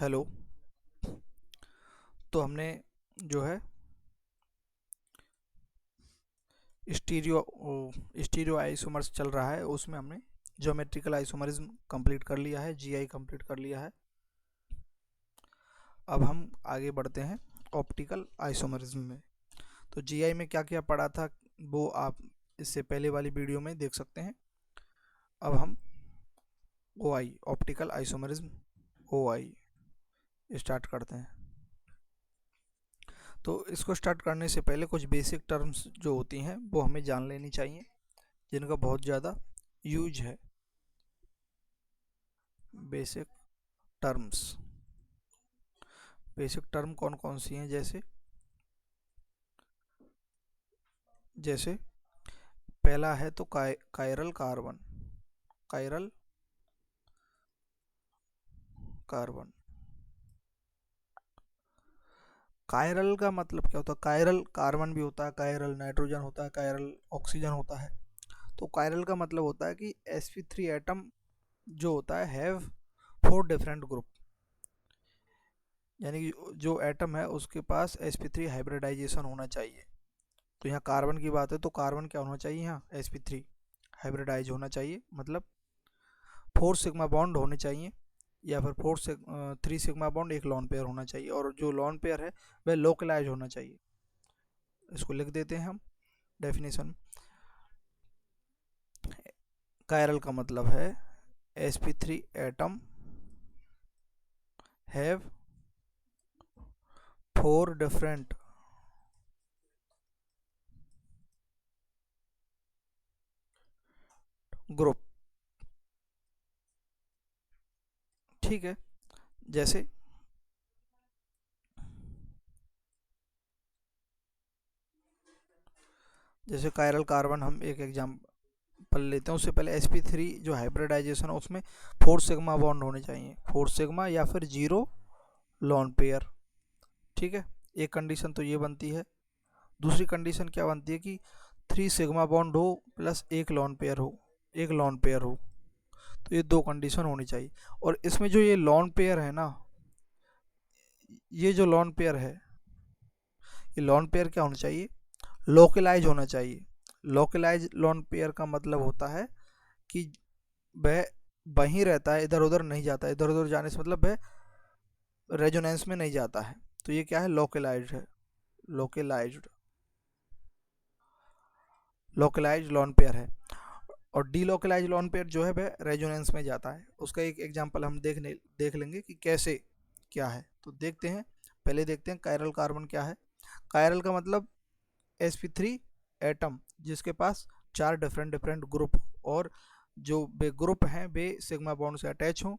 Hello. तो हमने जो है स्टीरियो स्टीरियो आइसोमर्स चल रहा है, उसमें हमने ज्योमेट्रिकल आइसोमरिज्म कंप्लीट कर लिया है, जीआई कंप्लीट कर लिया है। अब हम आगे बढ़ते हैं ऑप्टिकल आइसोमरिज्म में। तो जीआई में क्या क्या पढ़ा था वो आप इससे पहले वाली वीडियो में देख सकते हैं। अब हम OI optical isomerism OI start करते हैं। तो इसको स्टार्ट करने से पहले कुछ बेसिक टर्म्स जो होती हैं वो हमें जान लेनी चाहिए, जिनका बहुत ज़्यादा यूज है। बेसिक टर्म्स, बेसिक टर्म कौन कौन सी हैं? जैसे जैसे पहला है तो chiral carbon. Chiral carbon, chiral का मतलब क्या होता है? कायरल कार्बन भी होता है, कायरल नाइट्रोजन होता है, कायरल ऑक्सीजन होता है। तो कायरल का मतलब होता है कि sp3 एटम जो होता है हैव 4 डिफरेंट ग्रुप, यानी कि जो एटम है उसके पास sp3 हाइब्रिडाइजेशन होना चाहिए। तो यहाँ कार्बन की बात है तो कार्बन क्या होना चाहिए? यहाँ sp3 हाइब्रिडाइज होना चाहिए, मतलब 4 सिग्मा बॉन्ड होने चाहिए, या फिर 3 सिग्मा बॉन्ड एक लॉन पेयर होना चाहिए, और जो लॉन पेयर है वह लोकलाइज होना चाहिए। इसको लिख देते हैं हम डेफिनेशन। कायरल का मतलब है sp3 atom have 4 different group. ठीक है। जैसे जैसे कायरल कार्बन हम एक एग्जाम्पल लेते हैं, उससे पहले sp3 जो हाइब्रिडाइजेशन है उसमें 4 सिग्मा बॉन्ड होने चाहिए, 4 सिग्मा या फिर 0 लॉन पेयर। ठीक है, एक कंडीशन तो ये बनती है। दूसरी कंडीशन क्या बनती है कि 3 सिग्मा बॉन्ड हो प्लस एक लॉन पेयर हो, एक लॉन पेयर हो। तो ये दो कंडीशन होनी चाहिए। और इसमें जो ये लॉन पेयर है ना, ये जो लॉन पेयर है, ये लॉन पेयर क्या होना चाहिए? लोकलाइज होना चाहिए। लोकलाइज लॉन पेयर का मतलब होता है कि वह वहीं रहता है, इधर उधर नहीं जाता। इधर उधर जाने से मतलब वह रेजोनेंस में नहीं जाता है। तो ये क्या है? लोकलाइज्ड है। लोकलाइज्ड लोकलाइज्ड लॉन पेयर है। और डीलोकलाइज लॉन पेयर जो है वह रेजोनेंस में जाता है। उसका एक एग्जांपल हम देख लेंगे कि कैसे क्या है। तो देखते हैं, पहले देखते हैं कायरल कार्बन क्या है। कायरल का मतलब sp3 एटम जिसके पास 4 डिफरेंट डिफरेंट ग्रुप, और जो वे ग्रुप हैं वे सिग्मा बॉन्ड से अटैच हों,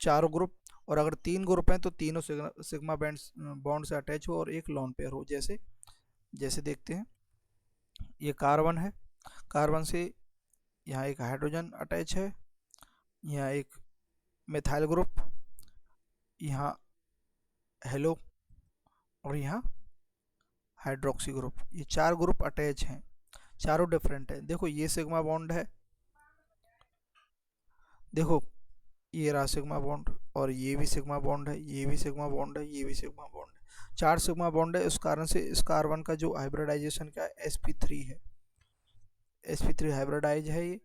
चारों ग्रुप। और अगर 3 ग्रुप हैं तो तीनों सिग्मा बॉन्ड से अटैच हो और एक लॉन पेयर हो। जैसे जैसे देखते हैं, ये कार्बन है, कार्बन से यहाँ एक हाइड्रोजन अटैच है, यहाँ एक मिथाइल ग्रुप, यहाँ हेलो, और यहाँ हाइड्रोक्सी ग्रुप। ये 4 ग्रुप अटैच हैं, चारों डिफरेंट है। देखो ये सिग्मा बॉन्ड है, देखो ये रहा सिग्मा बॉन्ड, और ये भी सिग्मा बॉन्ड है, ये भी सिग्मा बॉन्ड है, ये भी सिग्मा बॉन्ड है। 4 सिग्मा बॉन्ड है। उस कारण से इस कार्बन का जो हाइब्रिडाइजेशन क्या है? sp3 है। sp3 हाइब्रिडाइज है। ये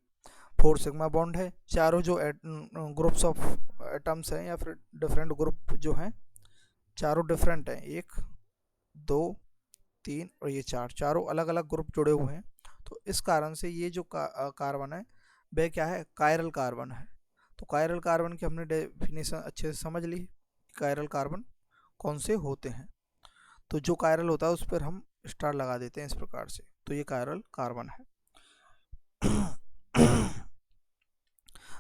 4 सिग्मा बॉन्ड है। चारों जो ग्रुप्स ऑफ एटम्स हैं या फिर डिफरेंट ग्रुप जो हैं, चारों डिफरेंट हैं। 1 2 3 और ये 4, चारों अलग अलग ग्रुप जुड़े हुए हैं। तो इस कारण से ये जो कार्बन है वह क्या है? कायरल कार्बन है। तो कायरल कार्बन की हमने डेफिनेशन अच्छे से समझ ली, कायरल कार्बन कौन से होते हैं। तो जो कायरल होता है उस पर हम स्टार लगा देते हैं इस प्रकार से। तो ये कायरल कार्बन है।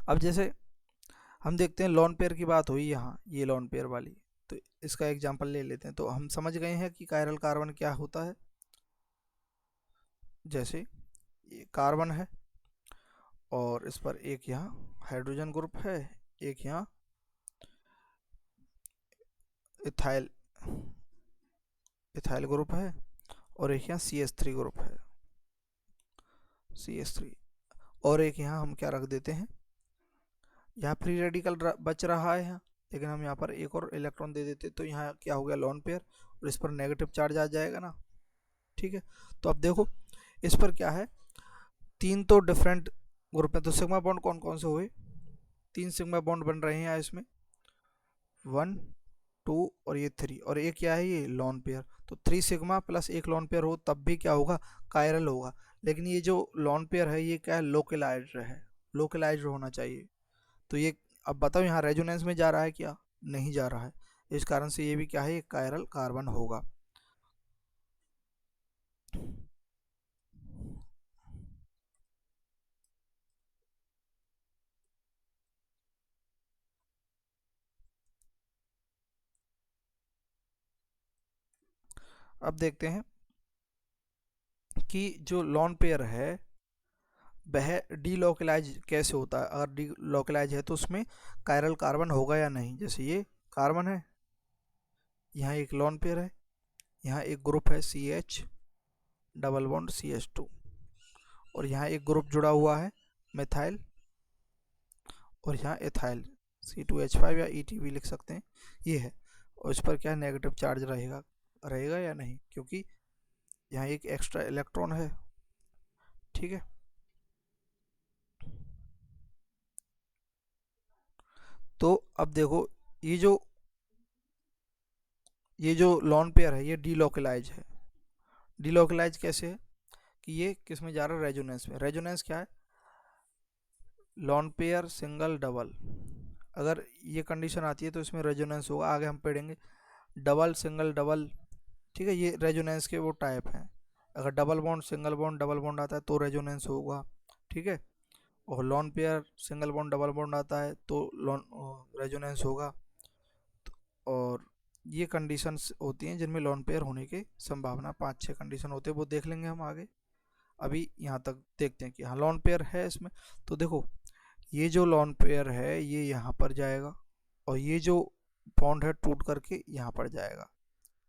अब जैसे हम देखते हैं, लॉन पेयर की बात हुई यहाँ, ये लॉन पेयर वाली, तो इसका एग्जांपल ले लेते हैं। तो हम समझ गए हैं कि कायरल कार्बन क्या होता है। जैसे ये कार्बन है और इस पर एक यहाँ हाइड्रोजन ग्रुप है, एक यहाँ इथाइल इथाइल ग्रुप है, और एक यहाँ CH3 ग्रुप है, CH3। और एक यहाँ हम क्या रख देते हैं? यहाँ फ्री रेडिकल बच रहा है, यहाँ लेकिन हम यहाँ पर एक और इलेक्ट्रॉन दे देते तो यहाँ क्या हो गया, लोन पेयर, और इस पर नेगेटिव चार्ज आ जाएगा ना। ठीक है, तो अब देखो इस पर क्या है, तीन तो डिफरेंट ग्रुप है, तो सिग्मा बॉन्ड कौन कौन से हुए, तीन सिग्मा बॉन्ड बन रहे हैं इसमें, 1 2 और ये 3, और एक क्या है, ये लॉन पेयर। तो 3 सिग्मा प्लस एक लॉन पेयर हो तब भी क्या होगा, कायरल होगा। लेकिन ये जो लॉन पेयर है ये क्या है, लोकलाइज्ड है, लोकलाइज्ड होना चाहिए। तो ये अब बताओ यहाँ रेजोनेंस में जा रहा है क्या, नहीं जा रहा है, इस कारण से ये भी क्या है, कायरल कार्बन होगा। अब देखते हैं कि जो लॉन पेयर है वह डीलोकलाइज कैसे होता है। अगर डीलोकलाइज है तो उसमें कायरल कार्बन होगा या नहीं। जैसे ये कार्बन है, यहाँ एक लॉन पेयर है, यहाँ एक ग्रुप है CH डबल बॉन्ड CH2, और यहाँ एक ग्रुप जुड़ा हुआ है मिथाइल, और यहाँ एथाइल C2H5 या ET भी लिख सकते हैं, ये है। और इस पर क्या नेगेटिव चार्ज रहेगा, रहेगा या नहीं, क्योंकि यहाँ एक एक्स्ट्रा इलेक्ट्रॉन है। ठीक है, तो अब देखो ये जो लॉन पेयर है ये डीलोकलाइज है। डीलोकलाइज कैसे है कि ये किस में जा रहा है, रेजोनेंस में। रेजोनेंस क्या है, लॉन पेयर सिंगल डबल, अगर ये कंडीशन आती है तो इसमें रेजोनेंस होगा, आगे हम पढ़ेंगे। डबल सिंगल डबल, ठीक है, ये रेजोनेंस के वो टाइप हैं। अगर double bond single bond double bond आता है तो रेजोनेंस होगा। ठीक है, और lone pair single bond double bond आता है तो लॉन रेजोनेंस होगा। और ये कंडीशंस होती हैं जिनमें लॉन पेयर होने की संभावना, 5-6 कंडीशन होते हैं, वो देख लेंगे हम आगे। अभी यहाँ तक देखते हैं कि हाँ लॉन पेयर है इसमें। तो देखो ये जो लॉन पेयर है ये यहाँ पर जाएगा, और ये जो बॉन्ड है टूट करके यहाँ पर जाएगा।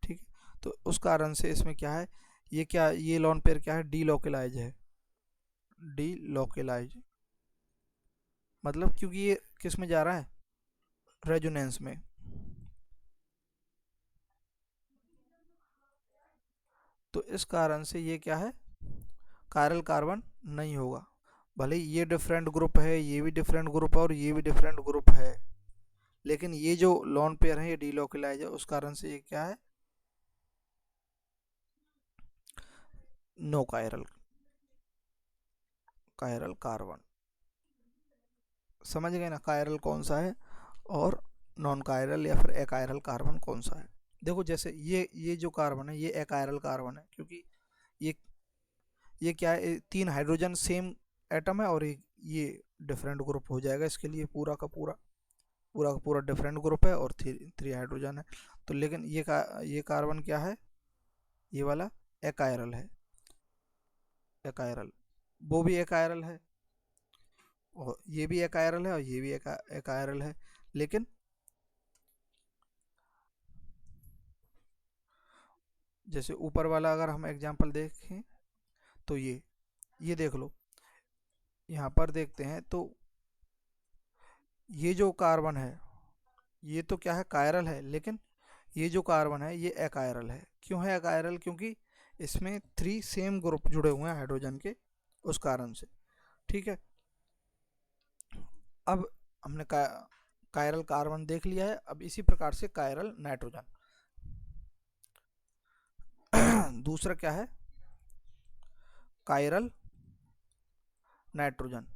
ठीक है, तो उस कारण से इसमें क्या है, ये क्या, ये लॉन पेयर क्या है, डीलोकलाइज है। डीलोकलाइज मतलब क्योंकि ये किस में जा रहा है, रेजोनेंस में। तो इस कारण से ये क्या है, कायरल कार्बन नहीं होगा। भले ये डिफरेंट ग्रुप है, ये भी डिफरेंट ग्रुप है, और ये भी डिफरेंट ग्रुप है, लेकिन ये जो लॉन पेयर है ये डीलोकलाइज है, उस कारण से ये क्या है, नो कायरल, कायरल कार्बन। समझ गए ना, कायरल कौन सा है और नॉन कायरल या फिर एकायरल कार्बन कौन सा है। देखो जैसे ये जो कार्बन है ये एकायरल कार्बन है, क्योंकि ये ये क्या है, तीन हाइड्रोजन सेम एटम है, और ये डिफरेंट ग्रुप हो जाएगा इसके लिए, पूरा का पूरा डिफरेंट ग्रुप है, और थ्री हाइड्रोजन है। तो लेकिन ये कार्बन क्या है, ये वाला एकायरल है, एकायरल, वो भी एकायरल है, और ये भी एकायरल है, और ये भी एकायरल है। लेकिन जैसे ऊपर वाला अगर हम एग्जांपल देखें तो ये देख लो, यहाँ पर देखते हैं तो ये जो कार्बन है ये तो क्या है, कायरल है, लेकिन ये जो कार्बन है ये एकायरल है। क्यों है एकायरल, क्योंकि इसमें 3 सेम ग्रुप जुड़े हुए हैं हाइड्रोजन के, उस कारण से। ठीक है, अब हमने कायरल कार्बन देख लिया है। अब इसी प्रकार से कायरल नाइट्रोजन दूसरा क्या है, कायरल नाइट्रोजन।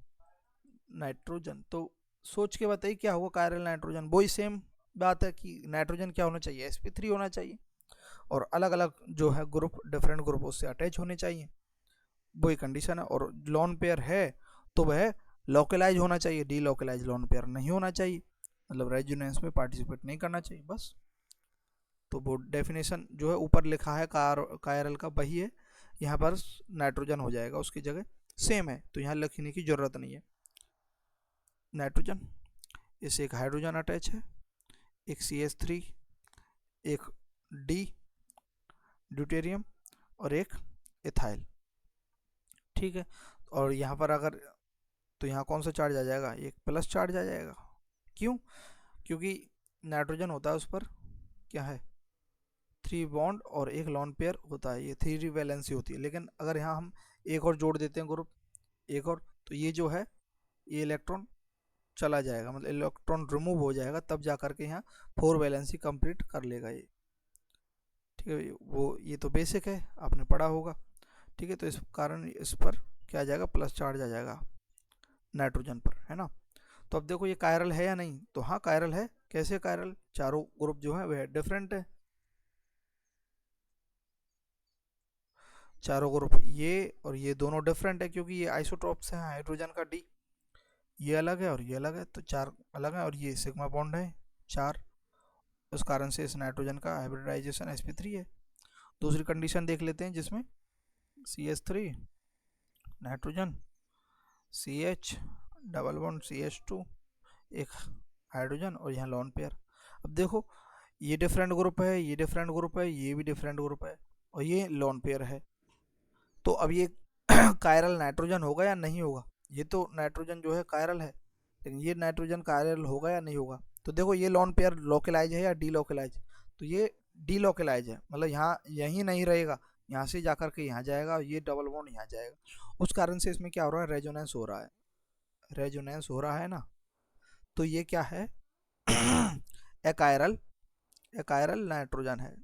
नाइट्रोजन तो सोच के बताइए क्या होगा, कायरल नाइट्रोजन वही सेम बात है कि नाइट्रोजन क्या होना चाहिए, sp3 होना चाहिए, और अलग अलग जो है ग्रुप डिफरेंट ग्रुप उससे अटैच होने चाहिए, वही कंडीशन है। और लॉन पेयर है तो वह लोकलाइज होना चाहिए, डी लोकलाइज लॉन पेयर नहीं होना चाहिए, मतलब रेजोनेंस में पार्टिसिपेट नहीं करना चाहिए, बस। तो वो डेफिनेशन जो है ऊपर लिखा है कायरल का वही है, यहाँ पर नाइट्रोजन हो जाएगा उसकी जगह, सेम है, तो यहाँ लिखने की जरूरत नहीं है। नाइट्रोजन, इसे एक हाइड्रोजन अटैच है, एक CH3, एक डी ड्यूटेरियम, और एक इथाइल। ठीक है, और यहाँ पर अगर, तो यहाँ कौन सा चार्ज आ जाएगा, एक प्लस चार्ज आ जाएगा। क्यों, क्योंकि नाइट्रोजन होता है उस पर क्या है 3 बॉन्ड और एक लॉन पेयर होता है, ये 3 वैलेंसी होती है। लेकिन अगर यहाँ हम एक और जोड़ देते हैं ग्रुप, एक और, तो ये जो है ये इलेक्ट्रॉन चला जाएगा, मतलब इलेक्ट्रॉन रिमूव हो जाएगा, तब जा करके यहाँ 4 वैलेंसी कंप्लीट कर लेगा ये। ठीक है, वो ये तो बेसिक है, आपने पढ़ा होगा। ठीक है, तो इस कारण इस पर क्या आ जाएगा, प्लस चार्ज आ जाएगा नाइट्रोजन पर, है ना। तो अब देखो ये कायरल है या नहीं, तो हाँ कायरल है। कैसे कायरल, चारों ग्रुप जो है वह डिफरेंट है, चारों ग्रुप ये और ये दोनों डिफरेंट है, क्योंकि ये आइसोटॉप्स हैं हाइड्रोजन का डी, ये अलग है और ये अलग है, तो चार अलग है, और ये सिग्मा बॉन्ड है चार, उस कारण से इस नाइट्रोजन का हाइब्रिडाइजेशन sp3 है। दूसरी कंडीशन देख लेते हैं जिसमें CH3 nitrogen CH double bond CH2 एक हाइड्रोजन और यहाँ लॉन पेयर। अब देखो ये डिफरेंट ग्रुप है, ये डिफरेंट ग्रुप है, ये भी डिफरेंट ग्रुप है, और ये लॉन पेयर है। तो अब ये कायरल नाइट्रोजन होगा या नहीं होगा, ये तो नाइट्रोजन जो है कायरल है, लेकिन ये नाइट्रोजन कायरल होगा या नहीं होगा। तो देखो ये लॉन पेयर लोकलाइज है या डीलोकलाइज, तो ये डीलोकलाइज है, मतलब यहाँ यहीं नहीं रहेगा, यहाँ से जाकर के यहाँ जाएगा, ये डबल बॉन्ड यहाँ जाएगा, उस कारण से इसमें क्या हो रहा है, रेजोनेंस हो रहा है, रेजोनेंस हो रहा है ना। तो ये क्या है एकायरल, एकायरल नाइट्रोजन है।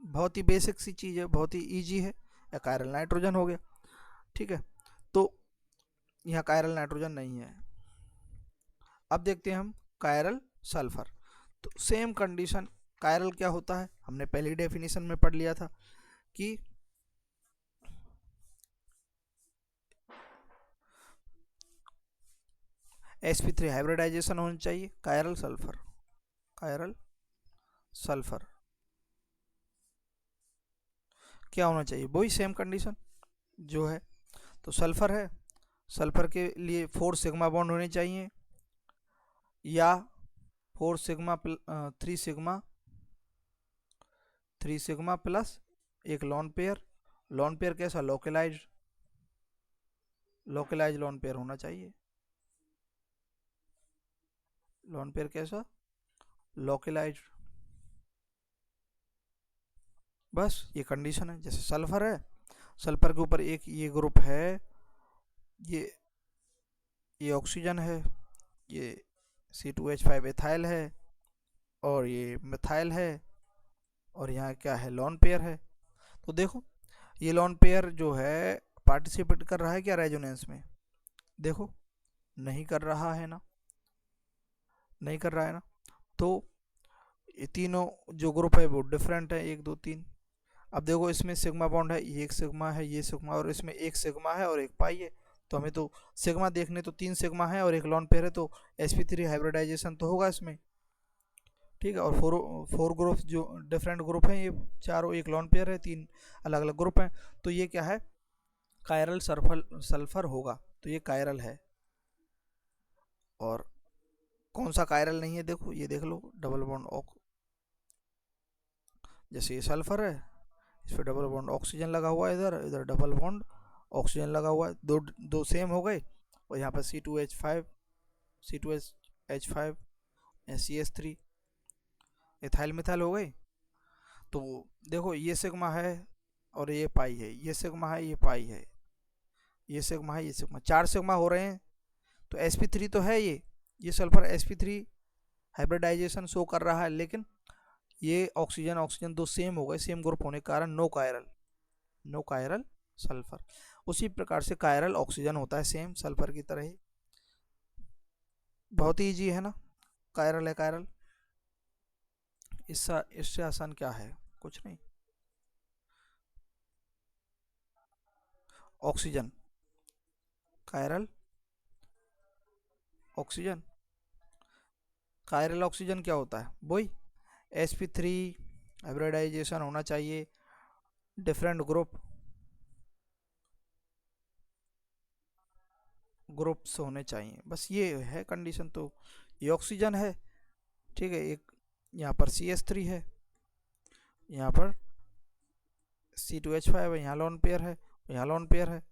बहुत ही बेसिक सी चीज़ है, बहुत ही इजी है, एकायरल नाइट्रोजन हो गया। ठीक है, तो यहाँ कायरल नाइट्रोजन नहीं है। अब देखते हैं हम कायरल सल्फर। तो सेम कंडीशन, कायरल क्या होता है हमने पहली डेफिनेशन में पढ़ लिया था कि sp3 हाइब्रिडाइजेशन होनी चाहिए, कायरल सल्फर, कायरल सल्फर क्या होना चाहिए, वही सेम कंडीशन जो है। तो सल्फर है, सल्फर के लिए 4 सिग्मा बॉन्ड होने चाहिए, या 4 सिग्मा 3 सिग्मा प्लस एक लॉन पेयर, लॉन पेयर कैसा, लोकलाइज, लोकलाइज लॉन पेयर होना चाहिए, लॉन पेयर कैसा, लोकलाइज। बस ये कंडीशन है। जैसे सल्फर है, सल्फर के ऊपर एक ये ग्रुप है, ये ये ऑक्सीजन है, ये C2H5 एथाइल है, और ये मिथाइल है, और यहाँ क्या है, लॉन पेयर है। तो देखो ये लॉन पेयर जो है पार्टिसिपेट कर रहा है क्या रेजोनेंस में, देखो नहीं कर रहा है ना, नहीं कर रहा है ना। तो ये तीनों जो ग्रुप है वो डिफरेंट है, 1 2 3। अब देखो इसमें सिग्मा बॉन्ड है, ये एक सिग्मा है, ये सिग्मा, और इसमें एक सिग्मा है और एक पाई है, तो हमें तो सिग्मा देखने तो 3 सिग्मा है और एक लॉन पेयर है, तो sp3 हाइब्रिडाइजेशन तो होगा इसमें। ठीक है, और फोर ग्रुप जो डिफरेंट ग्रुप हैं, ये चारों, एक लॉन पेयर है, 3 अलग अलग ग्रुप हैं, तो ये क्या है, कायरल सल्फर होगा, तो ये कायरल है। और कौन सा कायरल नहीं है, देखो ये देख लो, डबल बॉन्ड जैसे ये सल्फर है, इस पर डबल बॉन्ड ऑक्सीजन लगा हुआ है, इधर इधर डबल बॉन्ड ऑक्सीजन लगा हुआ है, दो दो सेम हो गए, और यहाँ पर C2H5 C2H5 CH3 ethyl methyl हो गए। तो देखो ये सिग्मा है और ये पाई है, ये सिग्मा है, ये पाई है, ये सिग्मा है, ये सिग्मा, 4 सिग्मा हो रहे हैं। तो sp3 तो है ये सल्फर sp3 हाइब्रिडाइजेशन शो कर रहा है, लेकिन ये ऑक्सीजन ऑक्सीजन दो सेम हो गए, सेम ग्रुप होने के कारण no chiral, no chiral sulphur. उसी प्रकार से कायरल ऑक्सीजन होता है सेम सल्फर की तरह ही, बहुत ही ईजी है ना, कायरल है कायरल, इससे आसान क्या है, कुछ नहीं। Oxygen, chiral oxygen, chiral oxygen क्या होता है, वही sp3 हाइब्रिडाइजेशन होना चाहिए, डिफरेंट ग्रुप्स होने चाहिए, बस ये है कंडीशन। तो ये ऑक्सीजन है, ठीक है, एक यहाँ पर CH3 है, यहाँ पर C2H5 है, यहाँ लॉन पेयर है, यहाँ लॉन पेयर है।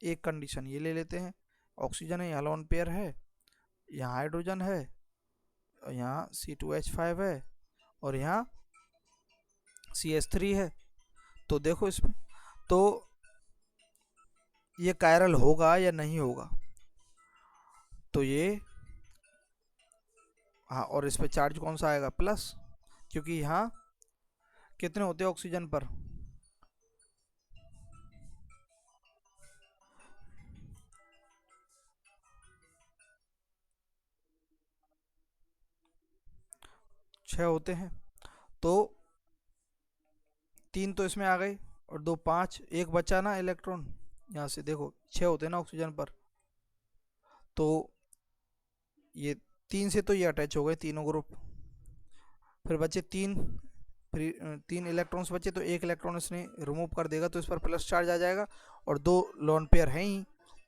एक कंडीशन ये ले लेते हैं, ऑक्सीजन है, यहाँ लॉन पेयर है, यहाँ हाइड्रोजन है, यहाँ C2H5 है और यहाँ CH3 है। तो देखो इसमें तो ये कायरल होगा या नहीं होगा, तो ये हाँ, और इस पे चार्ज कौन सा आएगा, प्लस, क्योंकि यहाँ कितने होते हैं ऑक्सीजन पर, 6 होते हैं। तो 3 तो इसमें आ गए और 2 5, एक बचा ना इलेक्ट्रॉन, यहाँ से देखो 6 होते हैं ना ऑक्सीजन पर, तो ये 3 से तो ये अटैच हो गए तीनों ग्रुप, फिर बचे 3, फिर 3 इलेक्ट्रॉन्स बचे, तो एक इलेक्ट्रॉन इसने रिमूव कर देगा तो इस पर प्लस चार्ज आ जाएगा, और 2 लोन पेयर हैं ही,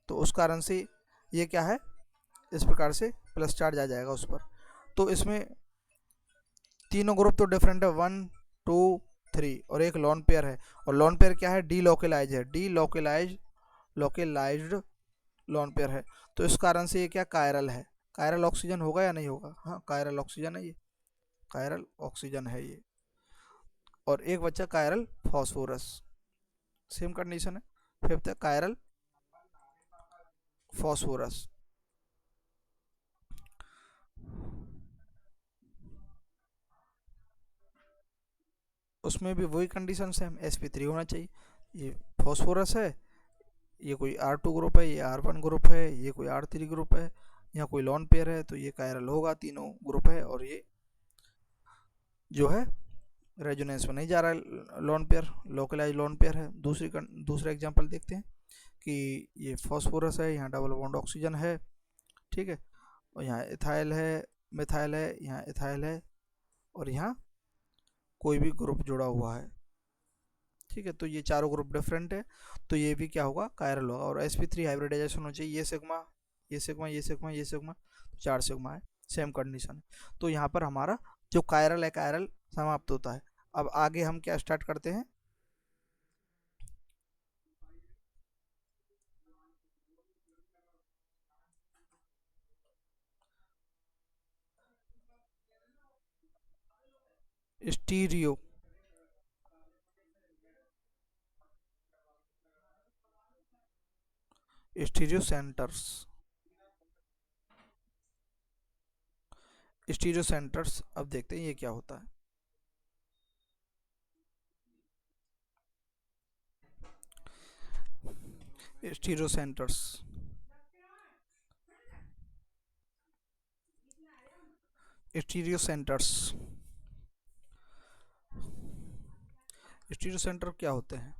तो उस कारण से ये क्या है, इस प्रकार से प्लस चार्ज आ जाएगा उस पर। तो इसमें तीनों ग्रुप तो डिफरेंट है, 1 2 3, और एक लोन पेयर है, और लोन पेयर क्या है, डीलोकलाइज है, लोकेलाइज्ड लोन पेयर है। तो इस कारण से ये क्या कायरल है, कायरल ऑक्सीजन होगा या नहीं होगा, हाँ कायरल ऑक्सीजन है ये, कायरल ऑक्सीजन है ये। और एक बच्चा कायरल फॉस्फोरस, सेम कंडीशन है। फिफ्थ है कायरल फॉस्फोरस, उसमें भी वही कंडीशन सेम, sp3 होना चाहिए। ये फॉस्फोरस है, ये कोई R2 ग्रुप है, ये R1 ग्रुप है, ये कोई R3 ग्रुप है, यहाँ कोई लॉन पेयर है, तो ये कायरल होगा, तीनों ग्रुप है, और ये जो है रेजोनेंस में नहीं जा रहा है lone pair, localise lone pair है। दूसरा एग्जांपल देखते हैं कि ये फॉस्फोरस है, यहाँ डबल बॉन्ड ऑक्सीजन है, ठीक है, और यहाँ इथाइल है, मिथाइल है, यहाँ इथाइल है, और यहाँ कोई भी ग्रुप जुड़ा हुआ है, ठीक है, तो ये चारों ग्रुप डिफरेंट है, तो ये भी क्या होगा, कायरल होगा। और sp3 हाइब्रिडाइजेशन होना चाहिए, ये सिग्मा, ये सिग्मा, ये सिग्मा, ये सिग्मा, तो 4 सिग्मा है, सेम कंडीशन है। तो यहाँ पर हमारा जो कायरल है, कायरल समाप्त होता है। अब आगे हम क्या स्टार्ट करते हैं, stereo stereo centres, stereo centres, अब देखते हैं ये क्या होता है। Stereo centres, stereo centres, stereo centre क्या होते हैं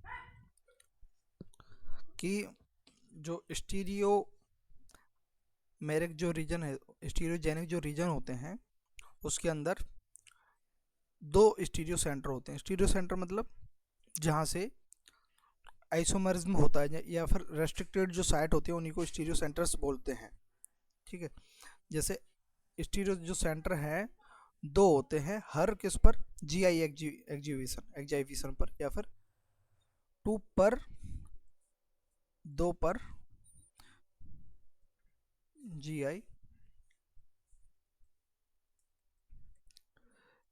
कि जो स्टीरियो मेरिक जो रीजन है, स्टीरियोजेनिक जो रीजन होते हैं, उसके अंदर 2 स्टीरियो सेंटर होते हैं। स्टीरियो सेंटर मतलब जहाँ से आइसोमरिज्म होता है या फिर रेस्ट्रिक्टेड जो साइट होती है उन्हीं को स्टीरियो सेंटर्स बोलते हैं, ठीक है। जैसे स्टीरियो जो सेंटर है 2 होते हैं, हर किस पर, GI एग्जीविशन पर, या फिर 2 पर, 2 पर GI,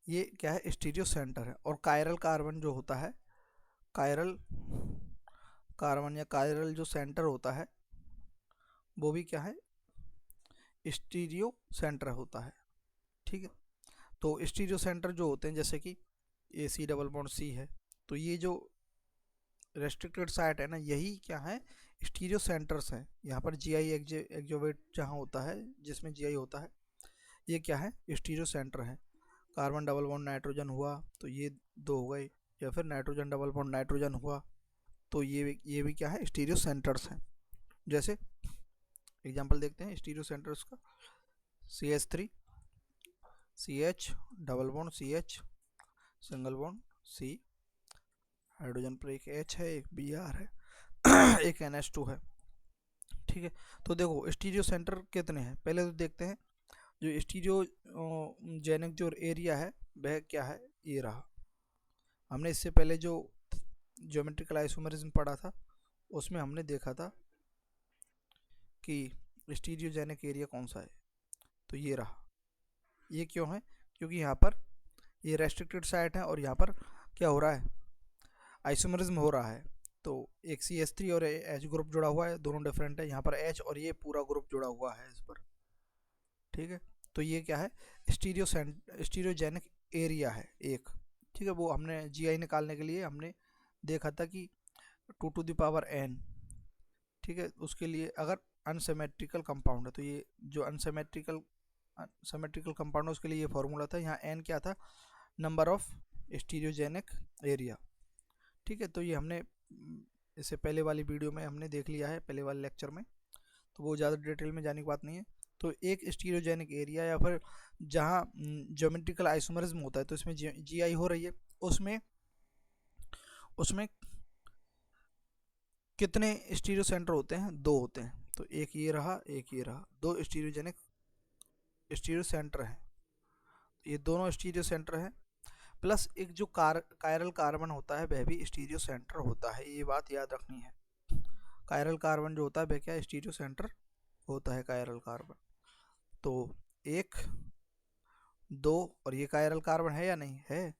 ये क्या है, स्टीरियो सेंटर है। और कायरल कार्बन जो होता है, कायरल कार्बन या कायरल जो सेंटर होता है वो भी क्या है, स्टीरियो सेंटर होता है, ठीक है। तो स्टीरियो सेंटर जो होते हैं, जैसे कि AC डबल बॉन्ड C है, तो ये जो रेस्ट्रिक्टेड साइट है ना, यही क्या है, स्टीरियो सेंटर्स हैं। यहाँ पर GI एक्जोवेट जहाँ होता है, जिसमें GI होता है, ये क्या है, स्टीरियो सेंटर है। कार्बन डबल बॉन्ड नाइट्रोजन हुआ तो ये 2 हो गए, या फिर नाइट्रोजन डबल बॉन्ड नाइट्रोजन हुआ तो ये भी क्या है, स्टीरियो सेंटर्स हैं। जैसे एग्जांपल देखते हैं स्टीरियो सेंटर्स का, CH3 CH double bond CH single bond C, hydrogen पर एक H है, एक Br है एक NH2 है, ठीक है। तो देखो स्टीरियो सेंटर कितने हैं, पहले तो देखते हैं जो स्टीरियो जेनिक जो एरिया है वह क्या है, ये रहा। हमने इससे पहले जो ज्योमेट्रिकल आइसोमरिज्म पढ़ा था उसमें हमने देखा था कि स्टीरियोजेनिक एरिया कौन सा है, तो ये रहा, ये क्यों है? क्योंकि यहाँ पर ये रेस्ट्रिक्टेड साइट है और यहाँ पर क्या हो रहा है, आइसोमरिज्म हो रहा है। तो एक CH3 और H ग्रुप जुड़ा हुआ है, दोनों डिफरेंट है। यहाँ पर H और ये पूरा ग्रुप जुड़ा हुआ है इस पर, ठीक है। तो ये क्या है, स्टीरियोजेनिक एरिया है एक, ठीक है। वो हमने GI निकालने के लिए हमने देखा था कि 2n, ठीक है। उसके लिए अगर अनसिमेट्रिकल कंपाउंड है, तो ये जो अनसिमेट्रिकल कंपाउंड है उसके लिए ये फॉर्मूला था। यहाँ n क्या था, नंबर ऑफ स्टीरियोजेनिक एरिया, ठीक है। तो ये हमने इससे पहले वाली वीडियो में हमने देख लिया है, पहले वाले लेक्चर में, तो वो ज़्यादा डिटेल में जाने की बात नहीं है। तो एक स्टीरियोजेनिक एरिया या फिर जहाँ ज्योमेट्रिकल आइसोमरिज्म होता है, तो इसमें GI हो रही है, उसमें कितने स्टीरियो सेंटर होते हैं, 2 होते हैं। तो एक ये रहा, एक ये रहा, 2 स्टीरियोजेनिक स्टीरियो सेंटर हैं। ये दोनों स्टीरियो सेंटर हैं, प्लस एक जो कायरल कार्बन होता है वह भी स्टीरियो सेंटर होता है, ये बात याद रखनी है। कायरल कार्बन जो होता है वह क्या, स्टीरियो सेंटर होता है कायरल कार्बन। तो 1 2 और ये कायरल कार्बन है या नहीं है?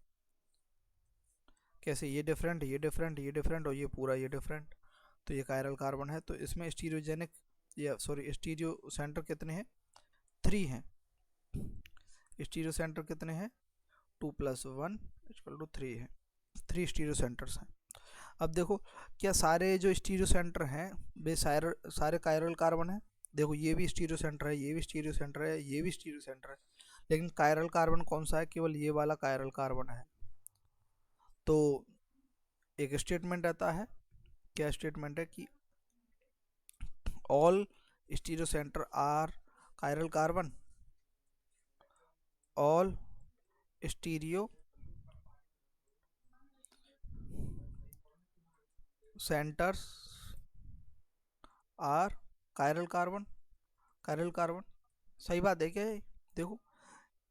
कैसे, ये डिफरेंट, ये डिफरेंट, ये डिफरेंट और ये पूरा ये डिफरेंट, तो ये कायरल कार्बन है। तो इसमें स्टीरियोजेनिक या सॉरी स्टीरियो सेंटर कितने हैं, 3 हैं। स्टीरियो सेंटर कितने हैं, 2 + 1 = 3 है, 3 स्टीरियो सेंटर्स हैं। अब देखो, क्या सारे जो स्टीरियो सेंटर हैं वे सारे कायरल कार्बन है? देखो ये भी स्टीरियो सेंटर है, ये भी स्टीरियो सेंटर है, ये भी स्टीरियो सेंटर है, लेकिन कायरल कार्बन कौन सा है, केवल ये वाला कायरल कार्बन है। तो एक स्टेटमेंट आता है, क्या स्टेटमेंट है कि all stereo centre are chiral carbon, all stereo centres are chiral carbon, chiral carbon. सही बात है क्या ये? देखो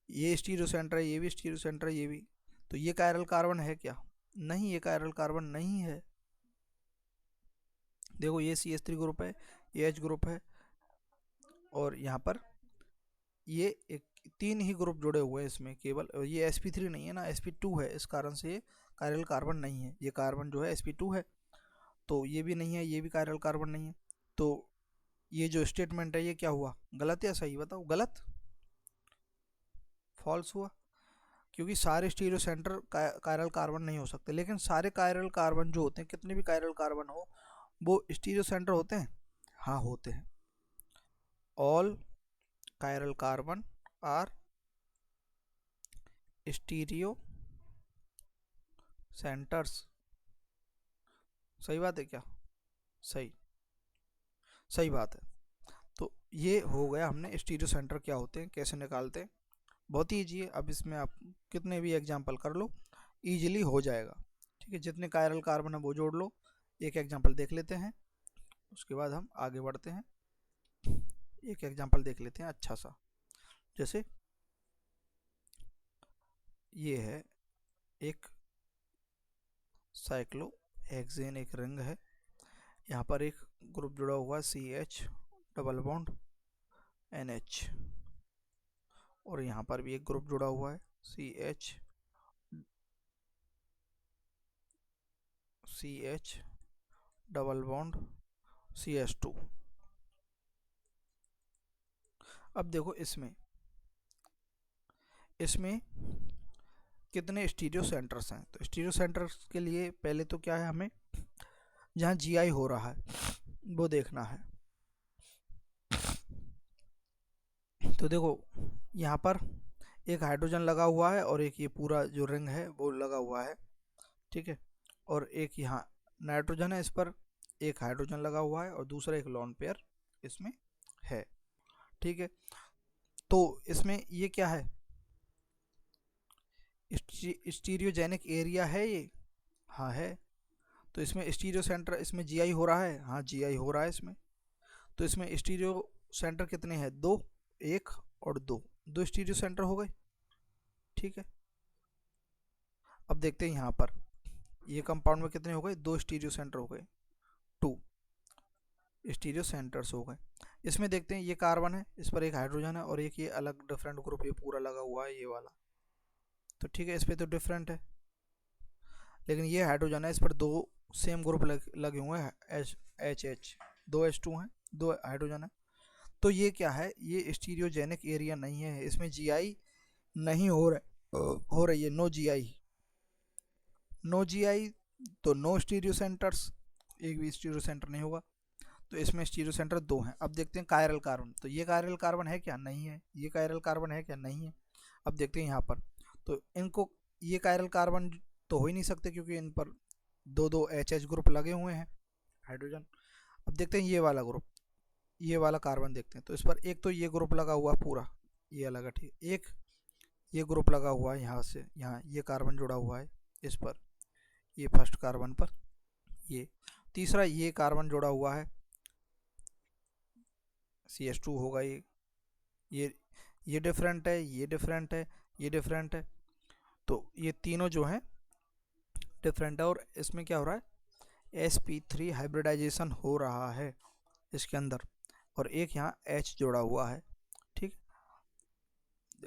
ये स्टीरियो सेंटर है, ये भी स्टीरियो सेंटर है, ये भी, तो ये कायरल कार्बन है क्या? नहीं, ये कायरल कार्बन नहीं है। देखो ये CH3 ग्रुप है, ये H ग्रुप है, और यहाँ पर ये 3 ही ग्रुप जुड़े हुए हैं इसमें केवल, ये sp3 नहीं है ना, sp2 है, इस कारण से ये कायरल कार्बन नहीं है। ये कार्बन जो है sp2 है, तो ये भी नहीं है, ये भी कायरल कार्बन नहीं है। तो ये जो स्टेटमेंट है ये क्या हुआ, गलत या सही, बताओ? गलत, फॉल्स हुआ, क्योंकि सारे स्टीरियो सेंटर कायरल कार्बन नहीं हो सकते। लेकिन सारे कायरल कार्बन जो होते हैं, कितने भी कायरल कार्बन हो, वो स्टीरियो सेंटर होते हैं? हाँ होते हैं। All chiral carbon are stereo centres. सही बात है क्या? सही, सही बात है। तो ये हो गया, हमने स्टीरियो सेंटर क्या होते हैं, कैसे निकालते हैं। बहुत ही ईजी है। अब इसमें आप कितने भी एग्जाम्पल कर लो, ईजिली हो जाएगा, ठीक है। जितने कायरल कार्बन है वो जोड़ लो। एक एग्जाम्पल देख लेते हैं, उसके बाद हम आगे बढ़ते हैं। एक एग्जाम्पल देख लेते हैं अच्छा सा, जैसे ये है एक साइक्लोहेक्सेन, एक रिंग है, यहाँ पर एक ग्रुप जुड़ा हुआ CH डबल बॉन्ड NH, और यहाँ पर भी एक ग्रुप जुड़ा हुआ है CH डबल बॉन्ड CH2। अब देखो इसमें कितने स्टीरियो सेंटर्स हैं। तो स्टीरियो सेंटर्स के लिए पहले तो क्या है, हमें जहाँ GI हो रहा है वो देखना है। तो देखो यहाँ पर एक हाइड्रोजन लगा हुआ है और एक ये पूरा जो रिंग है वो लगा हुआ है, ठीक है। और एक यहाँ नाइट्रोजन है, इस पर एक हाइड्रोजन लगा हुआ है और दूसरा एक लोन पेयर इसमें है, ठीक है। तो इसमें ये क्या है, स्टीरियोजेनिक एरिया है ये, हाँ है। तो इसमें स्टीरियो सेंटर, इसमें GI हो रहा है, हाँ GI हो रहा है इसमें। तो इसमें स्टीरियो सेंटर कितने हैं, 2, 1 और 2, 2 स्टीरियो सेंटर हो गए, ठीक है। अब देखते हैं यहाँ पर ये कंपाउंड में कितने हो गए, 2 स्टीरियो सेंटर हो गए, 2 स्टीरियो सेंटर्स हो गए। इसमें देखते हैं ये कार्बन है, इस पर एक हाइड्रोजन है और एक ये अलग डिफरेंट ग्रुप ये पूरा लगा हुआ है ये वाला, तो ठीक है इस पर तो डिफरेंट है, लेकिन ये हाइड्रोजन है, इस पर दो सेम ग्रुप लगे हुए हैं, एच दो H2 हैं, दो हाइड्रोजन है। तो ये क्या है, ये स्टीरियोजेनिक एरिया नहीं है, इसमें जीआई नहीं हो रही है, नो जीआई, नो जीआई तो नो स्टीरियो सेंटर्स, एक भी स्टीरियो सेंटर नहीं होगा, तो इसमें स्टीरियो सेंटर दो हैं। अब देखते हैं कायरल कार्बन, तो ये कायरल कार्बन है क्या, नहीं है, ये कायरल कार्बन है क्या, नहीं है। अब देखते हैं यहाँ पर, तो इनको ये कायरल कार्बन तो हो ही नहीं सकते क्योंकि इन पर दो दो एच ग्रुप लगे हुए हैं हाइड्रोजन। अब देखते हैं ये वाला ग्रुप, ये वाला कार्बन देखते हैं, तो इस पर एक तो ये ग्रुप लगा हुआ पूरा, ये अलग है ठीक, एक ये ग्रुप लगा हुआ है यहाँ से यहाँ, ये कार्बन जुड़ा हुआ है इस पर, ये फर्स्ट कार्बन पर, ये तीसरा ये कार्बन जुड़ा हुआ है CH2 होगा ये ये डिफरेंट है, ये डिफरेंट है, ये डिफरेंट है, तो ये तीनों जो हैं डिफरेंट है, और इसमें क्या हो रहा है sp3 हाइब्रिडाइजेशन हो रहा है इसके अंदर, और एक यहाँ H जोड़ा हुआ है ठीक।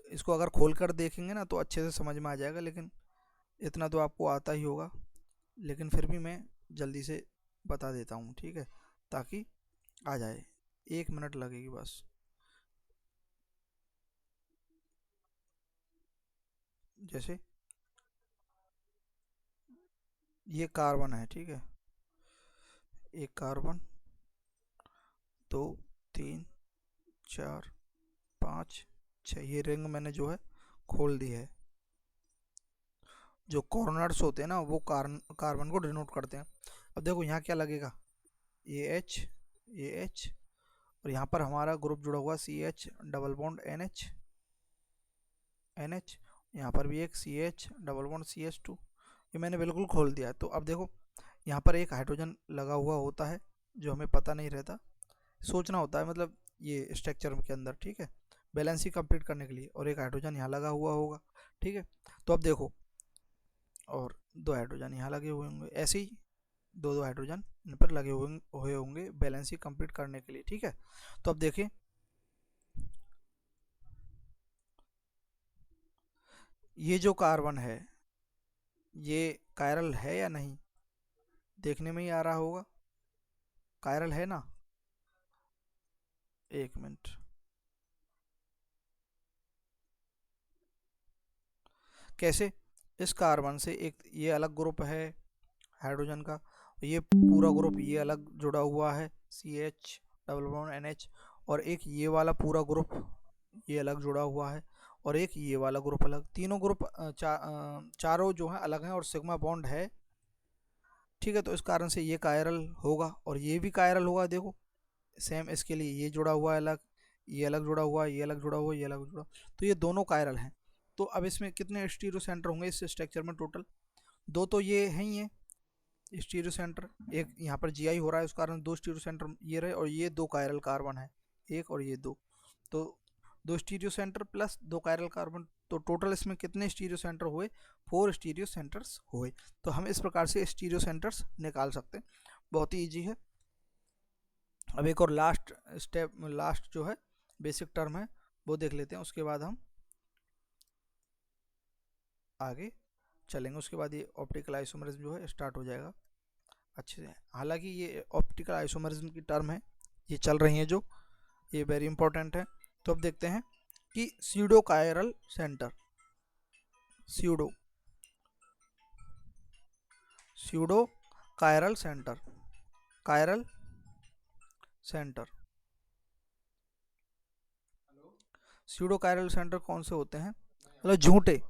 इसको अगर खोल कर देखेंगे ना तो अच्छे से समझ में आ जाएगा, लेकिन इतना तो आपको आता ही होगा, लेकिन फिर भी मैं जल्दी से बता देता हूँ ठीक है, ताकि आ जाए, 1 मिनट लगेगी बस। जैसे ये कार्बन है ठीक है, एक कार्बन, 2 3 4 5 6, ये रिंग मैंने जो है खोल दी है, जो कॉर्नर्स होते हैं ना वो कार्बन को डिनोट करते हैं। अब देखो यहाँ क्या लगेगा, ये एच और यहाँ पर हमारा ग्रुप जुड़ा हुआ CH डबल बॉन्ड NH, यहाँ पर भी एक CH डबल बॉन्ड CH2, ये मैंने बिल्कुल खोल दिया। तो अब देखो यहाँ पर एक हाइड्रोजन लगा हुआ होता है जो हमें पता नहीं रहता, सोचना होता है मतलब ये स्ट्रक्चर के अंदर ठीक है, बैलेंस ही कंप्लीट करने के लिए, और एक हाइड्रोजन यहाँ लगा हुआ होगा ठीक है। तो अब देखो, और दो हाइड्रोजन यहाँ लगे हुए होंगे, ऐसे ही दो दो हाइड्रोजन इन पर लगे हुए होंगे बैलेंस ही कंप्लीट करने के लिए ठीक है। तो अब देखें ये जो कार्बन है ये कायरल है या नहीं, देखने में ही आ रहा होगा, कायरल है ना, 1 मिनट, कैसे, इस कार्बन से एक ये अलग ग्रुप है हाइड्रोजन का, ये पूरा ग्रुप ये अलग जुड़ा हुआ है CH डबल बॉन्ड NH, और एक ये वाला पूरा ग्रुप ये अलग जुड़ा हुआ है, और एक ये वाला ग्रुप अलग, तीनों ग्रुप चारों जो है अलग हैं और सिग्मा बॉन्ड है ठीक है। तो इस कारण से ये कायरल होगा और ये भी कायरल होगा, देखो सेम इसके लिए ये जुड़ा हुआ है अलग, ये अलग जुड़ा हुआ है, ये अलग जुड़ा हुआ है, ये अलग जुड़ा, तो ये दोनों कायरल हैं। तो अब इसमें कितने स्टीरियो सेंटर होंगे इस स्ट्रक्चर में, टोटल दो तो ये हैं ही है स्टीरियो सेंटर, एक यहाँ पर जीआई हो रहा है उस कारण दो स्टीरियो सेंटर ये रहे, और ये दो कायरल कार्बन है, एक और ये दो, तो दो स्टीरियो सेंटर प्लस दो कायरल कार्बन, तो टोटल इसमें कितने स्टीरियो सेंटर हुए, 4 स्टीरियो सेंटर्स हुए। तो हम इस प्रकार से स्टीरियो सेंटर्स निकाल सकते हैं, बहुत ही ईजी है। अब एक और लास्ट स्टेप, लास्ट जो है बेसिक टर्म है वो देख लेते हैं, उसके बाद हम आगे चलेंगे, उसके बाद ये ऑप्टिकल आइसोमरिज्म जो है स्टार्ट हो जाएगा अच्छे से। हालांकि ये ऑप्टिकल आइसोमरिज्म की टर्म है, ये चल रही हैं जो, ये वेरी इंपॉर्टेंट है। तो अब देखते हैं कि pseudo chiral centre, pseudo pseudo chiral centre, chiral centre, pseudo chiral centre कौन से होते हैं, मतलब झूठे।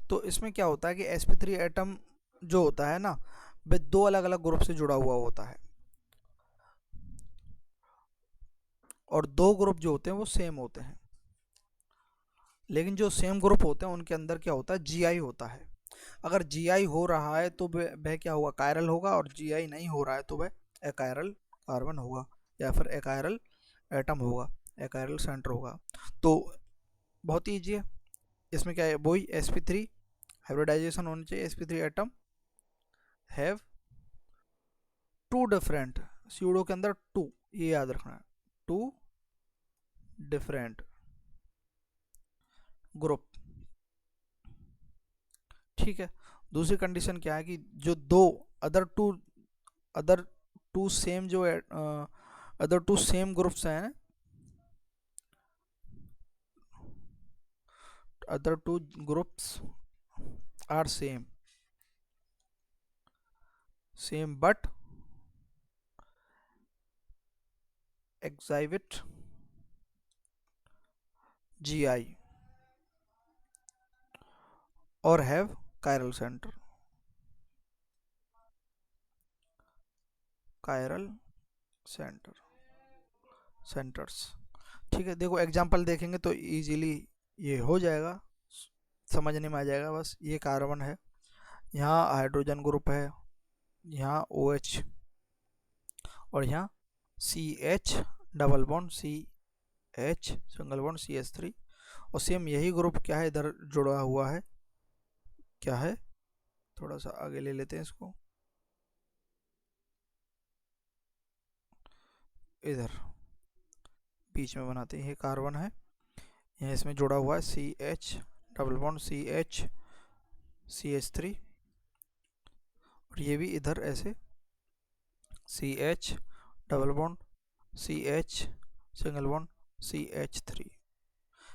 तो इसमें क्या होता है कि sp3 एटम जो होता है ना वे दो अलग अलग ग्रुप से जुड़ा हुआ होता है, और दो ग्रुप जो होते हैं वो सेम होते हैं, लेकिन जो सेम ग्रुप होते हैं उनके अंदर क्या होता है जीआई होता है। अगर जीआई हो रहा है तो वह क्या होगा, कायरल होगा, और जीआई नहीं हो रहा है तो वह एकायरल कार्बन होगा, या फिर एकायरल एटम होगा, एकायरल सेंटर होगा। तो बहुत ही ईजी है, इसमें क्या है वही sp3 हाइब्रिडाइजेशन होनी चाहिए, sp3 atom have to different, pseudo के अंदर टू, ये याद रखना है, टू डिफरेंट ग्रुप। ठीक है। दूसरी कंडीशन क्या है कि जो दो अदर टू सेम जो अदर टू सेम ग्रुप्स हैं, other two groups are same but exhibit GI or have chiral center centres. ठीक है, देखो एग्जांपल देखेंगे तो इजीली ये हो जाएगा, समझने में आ जाएगा। बस ये कार्बन है, यहाँ हाइड्रोजन ग्रुप है, यहाँ OH और यहाँ CH double bond CH single bond CH3। और सेम यही ग्रुप क्या है इधर जुड़ा हुआ है, क्या है, थोड़ा सा आगे ले लेते हैं इसको, इधर बीच में बनाते हैं, ये कार्बन है, यहाँ इसमें जुड़ा हुआ है CH double bond CH CH3, और ये भी इधर ऐसे CH double bond CH single bond CH3,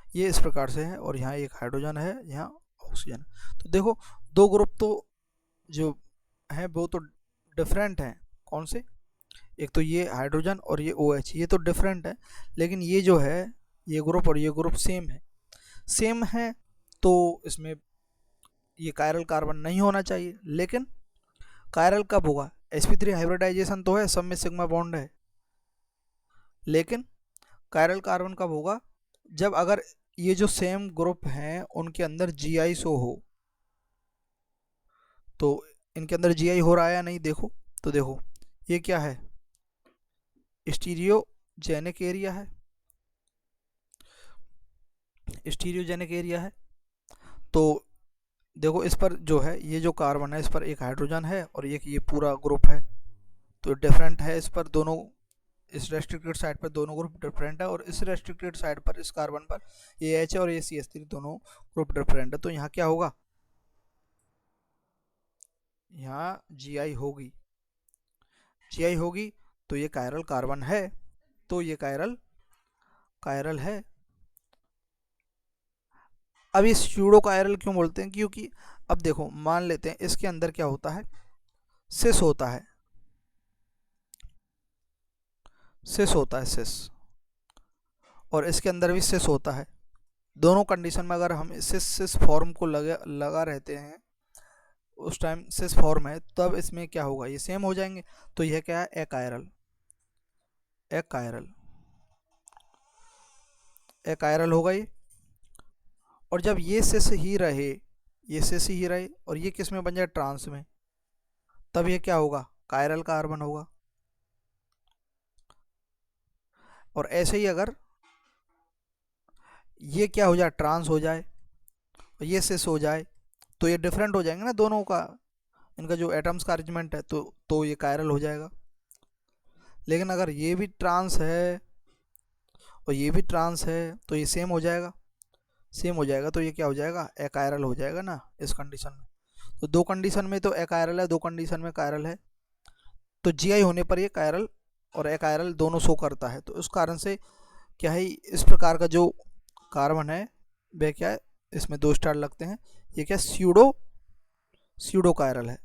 ये इस प्रकार से है। और यहाँ एक हाइड्रोजन है, यहाँ ऑक्सीजन। तो देखो दो ग्रुप तो जो हैं वो तो डिफरेंट हैं। कौन से? एक तो ये हाइड्रोजन और ये OH, ये तो डिफरेंट है, लेकिन ये जो है ये ग्रुप और ये ग्रुप सेम है, तो इसमें ये कायरल कार्बन नहीं होना चाहिए। लेकिन कायरल कब होगा? sp3 हाइब्रिडाइजेशन तो है, सब में सिग्मा बॉन्ड है, लेकिन कायरल कार्बन कब होगा? जब अगर ये जो सेम ग्रुप हैं उनके अंदर GI शो हो। तो इनके अंदर GI हो रहा है या नहीं, देखो तो देखो ये क्या है, स्टीरियोजेनिक एरिया है, स्टीरियोजेनिक एरिया है। तो देखो इस पर जो है ये जो कार्बन है इस पर एक हाइड्रोजन है और एक ये पूरा ग्रुप है, तो डिफरेंट है इस पर दोनों, इस रेस्ट्रिक्टेड साइड पर दोनों ग्रुप डिफरेंट है, और इस रेस्ट्रिक्टेड साइड पर इस कार्बन पर ये H और ये CH3 दोनों ग्रुप डिफरेंट है। तो यहाँ क्या होगा, यहाँ GI होगी, तो ये कायरल कार्बन है, तो ये कायरल है। अब ये स्यूडो कायरल क्यों बोलते हैं? क्योंकि अब देखो मान लेते हैं इसके अंदर क्या होता है, सिस होता है, सिस, और इसके अंदर भी सिस होता है। दोनों कंडीशन में अगर हम सिस फॉर्म को लगा रहते हैं, उस टाइम सिस फॉर्म है, तब इसमें क्या होगा, ये सेम हो जाएंगे। तो यह क्या है, कायरल होगा ये। और जब ये सिस ही रहे, और ये किस में बन जाए, ट्रांस में, तब ये क्या होगा, कायरल कार्बन होगा। और ऐसे ही अगर ये क्या हो जाए, ट्रांस हो जाए, और ये सिस हो जाए, तो ये डिफरेंट हो जाएंगे ना दोनों का, इनका जो एटम्स का अरेंजमेंट है, तो ये कायरल हो जाएगा। लेकिन अगर ये भी ट्रांस है और ये भी ट्रांस है, तो ये सेम हो जाएगा, तो ये क्या हो जाएगा, एकायरल हो जाएगा ना इस कंडीशन में। तो दो कंडीशन में तो एकायरल है, दो कंडीशन में कायरल है, तो GI होने पर ये कायरल और एकायरल दोनों शो करता है। तो उस कारण से क्या है, इस प्रकार का जो कार्बन है वह क्या है, इसमें 2 स्टार लगते हैं, ये क्या स्यूडो कायरल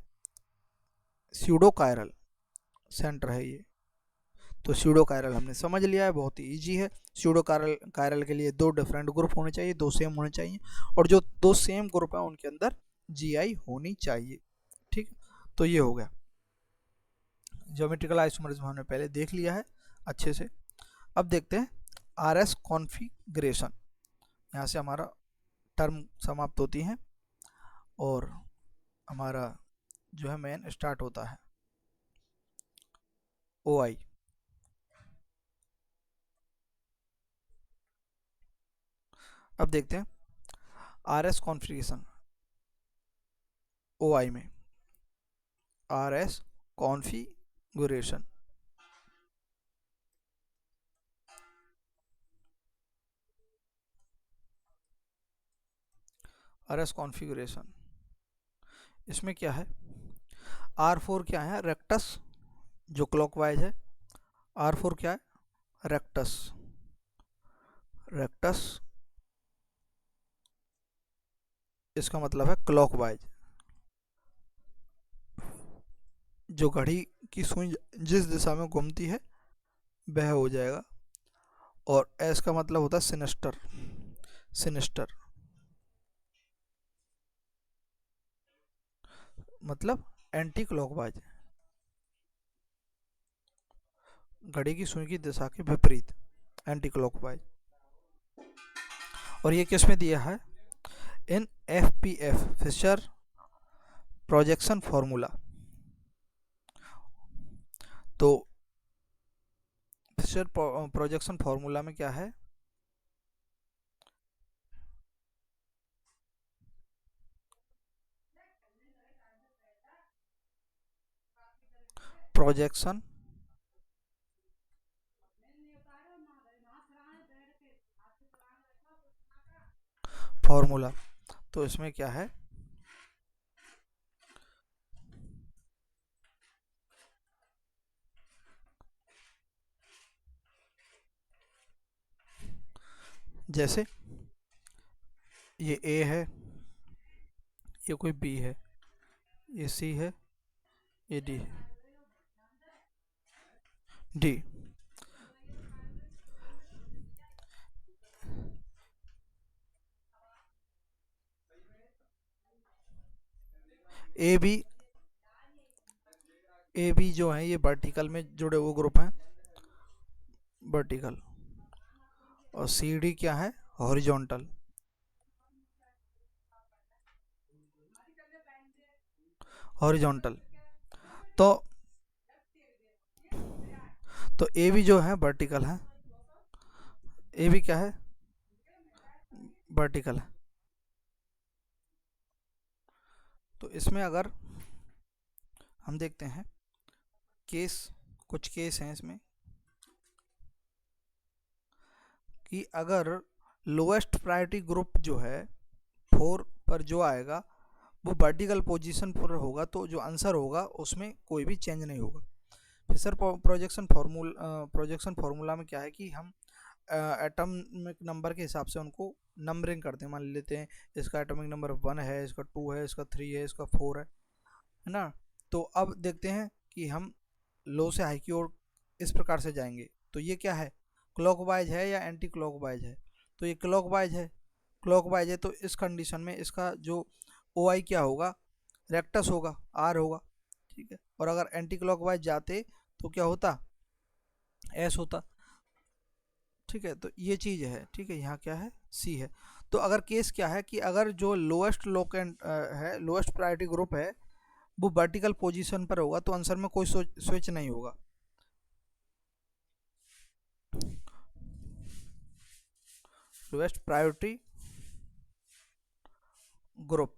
सेंटर है ये। तो स्यूडो कायरल हमने समझ लिया है, बहुत ही ईजी है। स्यूडो कायरल के लिए 2 डिफरेंट ग्रुप होने चाहिए, 2 सेम होने चाहिए, और जो 2 सेम ग्रुप है उनके अंदर GI होनी चाहिए। ठीक, तो ये हो गया ज्योमेट्रिकल आइसोमरिज्म, हमने पहले देख लिया है अच्छे से। अब देखते हैं RS कॉन्फ़िगरेशन, यहाँ से हमारा टर्म समाप्त होती है और हमारा जो है मेन स्टार्ट होता है OI। अब देखते हैं RS कॉन्फ़िगरेशन OI में, RS कॉन्फ़िगरेशन RS कॉन्फ़िगरेशन, इसमें क्या है, R4 क्या है, रेक्टस जो क्लॉकवाइज है, R4 क्या है, रेक्टस, रेक्टस इसका मतलब है क्लॉकवाइज, जो घड़ी की सुई जिस दिशा में घूमती है वह हो जाएगा। और एस का मतलब होता है सिनिस्टर, सिनिस्टर मतलब एंटी क्लॉकवाइज, घड़ी की सुई की दिशा के विपरीत, एंटी क्लॉकवाइज। और ये किस में दिया है, इन FPF, फिशर प्रोजेक्शन फॉर्मूला। तो फिशर प्रोजेक्शन फॉर्मूला में क्या है, प्रोजेक्शन फॉर्मूला, तो इसमें क्या है, जैसे ये A है, ये कोई B है, ये C है, ये D है, D, AB, AB जो है ये वर्टिकल में जुड़े हुए ग्रुप हैं, वर्टिकल। और CD क्या है, हॉरिजॉन्टल, हॉरिजॉन्टल। तो AB जो है वर्टिकल है, AB क्या है, वर्टिकल है। तो इसमें अगर हम देखते हैं केस, कुछ केस हैं इसमें कि अगर लोएस्ट प्रायोरिटी ग्रुप जो है 4 पर जो आएगा वो वर्टिकल पोजीशन पर होगा, तो जो आंसर होगा उसमें कोई भी चेंज नहीं होगा। फिशर प्रोजेक्शन फार्मूला में क्या है कि हम एटॉमिक नंबर के हिसाब से उनको नंबरिंग करते हैं। मान लेते हैं इसका एटॉमिक नंबर 1 है, इसका 2 है, इसका 3 है, इसका 4 है ना। तो अब देखते हैं कि हम लो से हाई की ओर इस प्रकार से जाएंगे, तो ये क्या है, क्लॉकवाइज है या एंटी क्लॉकवाइज है, तो ये क्लॉकवाइज है, क्लॉकवाइज है। तो इस कंडीशन में इसका जो OI क्या होगा, रेक्टस होगा, R होगा, ठीक है। और अगर एंटी क्लॉकवाइज जाते तो क्या होता, S होता, ठीक है। तो ये चीज़ है, ठीक है। यहाँ क्या है, C है। तो अगर केस क्या है कि अगर जो लोएस्ट लोकेंट है, लोएस्ट प्रायोरिटी ग्रुप है, वो वर्टिकल पोजीशन पर होगा, तो आंसर में कोई स्विच नहीं होगा। लोएस्ट प्रायोरिटी ग्रुप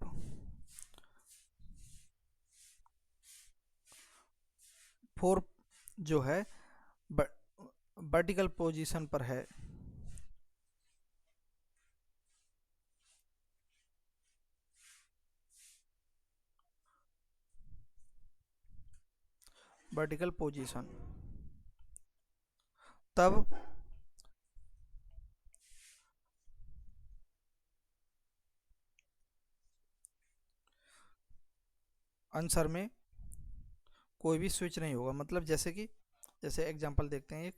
4 जो है वर्टिकल पोजीशन पर है, वर्टिकल पोजीशन, तब आंसर में कोई भी स्विच नहीं होगा। मतलब जैसे कि, जैसे एग्जांपल देखते हैं एक,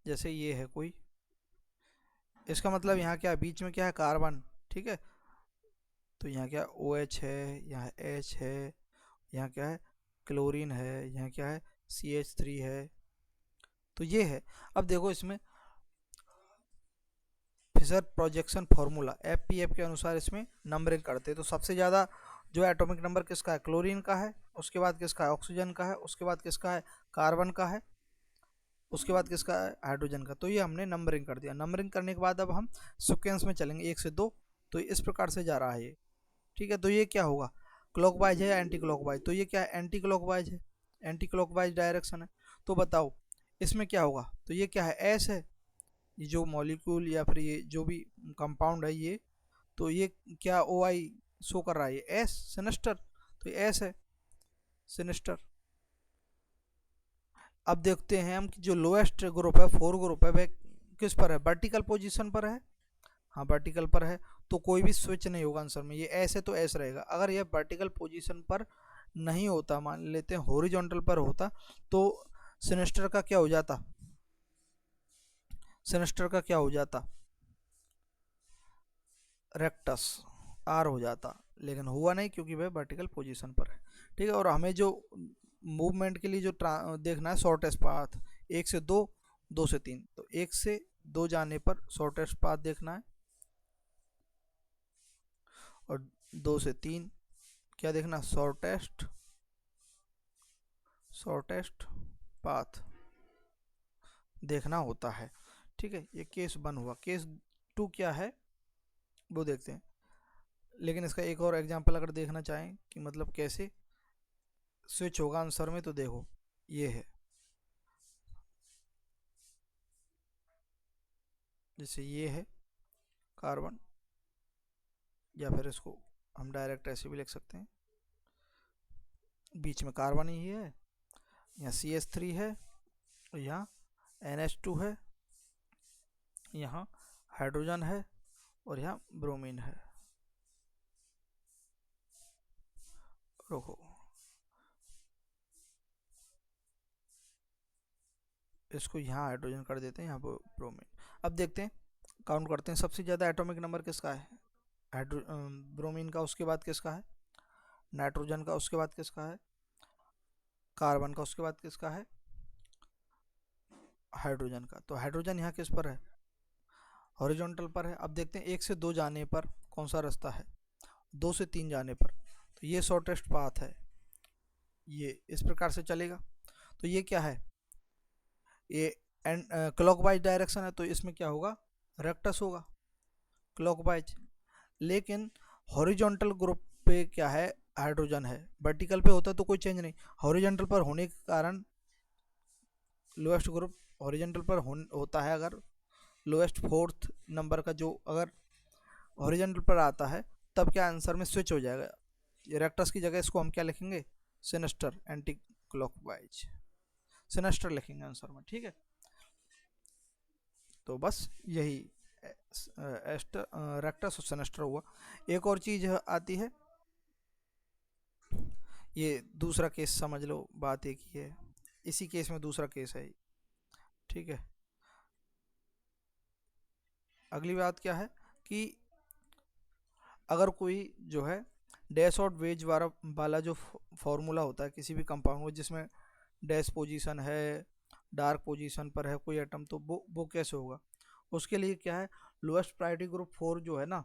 जैसे ये है कोई, इसका मतलब यहाँ क्या है, बीच में क्या है, कार्बन, ठीक है। तो यहाँ क्या OH है, यहाँ H है, यहाँ क्या है, क्लोरीन है, यहाँ क्या है, CH3 है। तो ये है। अब देखो इसमें फिशर प्रोजेक्शन फार्मूला FPF के अनुसार इसमें नंबरिंग करते हैं। तो सबसे ज़्यादा जो एटॉमिक नंबर किसका है, क्लोरीन का है, उसके बाद किसका है, ऑक्सीजन का है, उसके बाद किसका है, कार्बन का है, उसके बाद किसका है, हाइड्रोजन का। तो ये हमने नंबरिंग कर दिया। नंबरिंग करने के बाद अब हम सिक्वेंस में चलेंगे 1 से 2। तो इस प्रकार से जा रहा है ये, ठीक है। तो ये क्या होगा, क्लॉकवाइज है या एंटी क्लॉकवाइज, तो ये क्या है, एंटी क्लॉकवाइज है, एंटी क्लॉकवाइज डायरेक्शन है। तो बताओ इसमें क्या होगा, तो ये क्या है, एस है, ये जो मॉलिक्यूल या फिर ये जो भी कंपाउंड है ये, तो ये क्या ओ आई शो कर रहा है, ये एस सिनेस्टर, तो ये एस है सिनेस्टर। अब देखते हैं हम कि जो लोएस्ट ग्रुप है, फोर ग्रुप है, वह किस पर है, वर्टिकल पोजीशन पर है। हाँ वर्टिकल पर है, तो कोई भी स्विच नहीं होगा आंसर में, ये एस है तो एस रहेगा। अगर ये वर्टिकल पोजीशन पर नहीं होता, मान लेते हैं हॉरिजॉन्टल पर होता, तो सिनेस्टर का क्या हो जाता, सिनेस्टर का क्या हो जाता, रेक्टस आर हो जाता, लेकिन हुआ नहीं क्योंकि वह वर्टिकल पोजीशन पर है। ठीक है, और हमें जो मूवमेंट के लिए जो देखना है शॉर्टेस्ट पाथ, एक से दो, दो से तीन, तो एक से दो जाने पर शॉर्टेस्ट पाथ देखना है, और दो से तीन क्या देखना, शॉर्टेस्ट, शॉर्टेस्ट पाथ देखना होता है। ठीक है, ये केस वन हुआ। केस टू क्या है वो देखते हैं, लेकिन इसका एक और एग्जांपल अगर देखना चाहें कि मतलब कैसे स्विच होगा आंसर में, तो देखो ये है, जैसे ये है कार्बन, या फिर इसको हम डायरेक्ट ऐसे भी लिख सकते हैं, बीच में कार्बन ही है, यहाँ सी एच थ्री है, यहाँ एन एच टू है, यहाँ हाइड्रोजन है, और यहाँ ब्रोमीन है। रुको, इसको यहाँ हाइड्रोजन कर देते हैं, यहाँ ब्रोमीन। अब देखते हैं, काउंट करते हैं, सबसे ज़्यादा एटॉमिक नंबर किसका है, हाइड्रो ब्रोमीन का, उसके बाद किसका है, नाइट्रोजन का, उसके बाद किसका है, कार्बन का, उसके बाद किसका है, हाइड्रोजन का। तो हाइड्रोजन यहाँ किस पर है, हॉरिजॉन्टल पर है। अब देखते हैं एक से दो जाने पर कौन सा रास्ता है, दो से तीन जाने पर, तो ये शॉर्टेस्ट पाथ है, ये इस प्रकार से चलेगा। तो ये क्या है, ये एंड क्लॉकवाइज डायरेक्शन है, तो इसमें क्या होगा, रेक्टस होगा क्लॉकवाइज। लेकिन हॉरिजॉन्टल ग्रुप पे क्या है, हाइड्रोजन है, वर्टिकल पे होता तो कोई चेंज नहीं, हॉरिजॉन्टल पर होने के कारण लोएस्ट ग्रुप हॉरिजॉन्टल पर होता है, अगर लोएस्ट फोर्थ नंबर का जो अगर हॉरिजॉन्टल पर आता है, तब क्या आंसर में स्विच हो जाएगा, रेक्टस की जगह इसको हम क्या लिखेंगे, सिनेस्टर, एंटी क्लॉकवाइज सिनेस्टर लिखेंगे आंसर में। ठीक है, तो बस यही रेक्टस और सिनेस्टर हुआ। एक और चीज आती है, ये दूसरा केस समझ लो, बात एक ही है, इसी केस में दूसरा केस है। ठीक है, अगली बात क्या है कि अगर कोई जो है डैश और वेज वाला जो फॉर्मूला होता है किसी भी कंपाउंड में, जिसमें डैश पोजीशन है, डार्क पोजीशन पर है कोई एटम, तो वो कैसे होगा, उसके लिए क्या है, लोएस्ट प्रायोरिटी ग्रुप फोर जो है ना,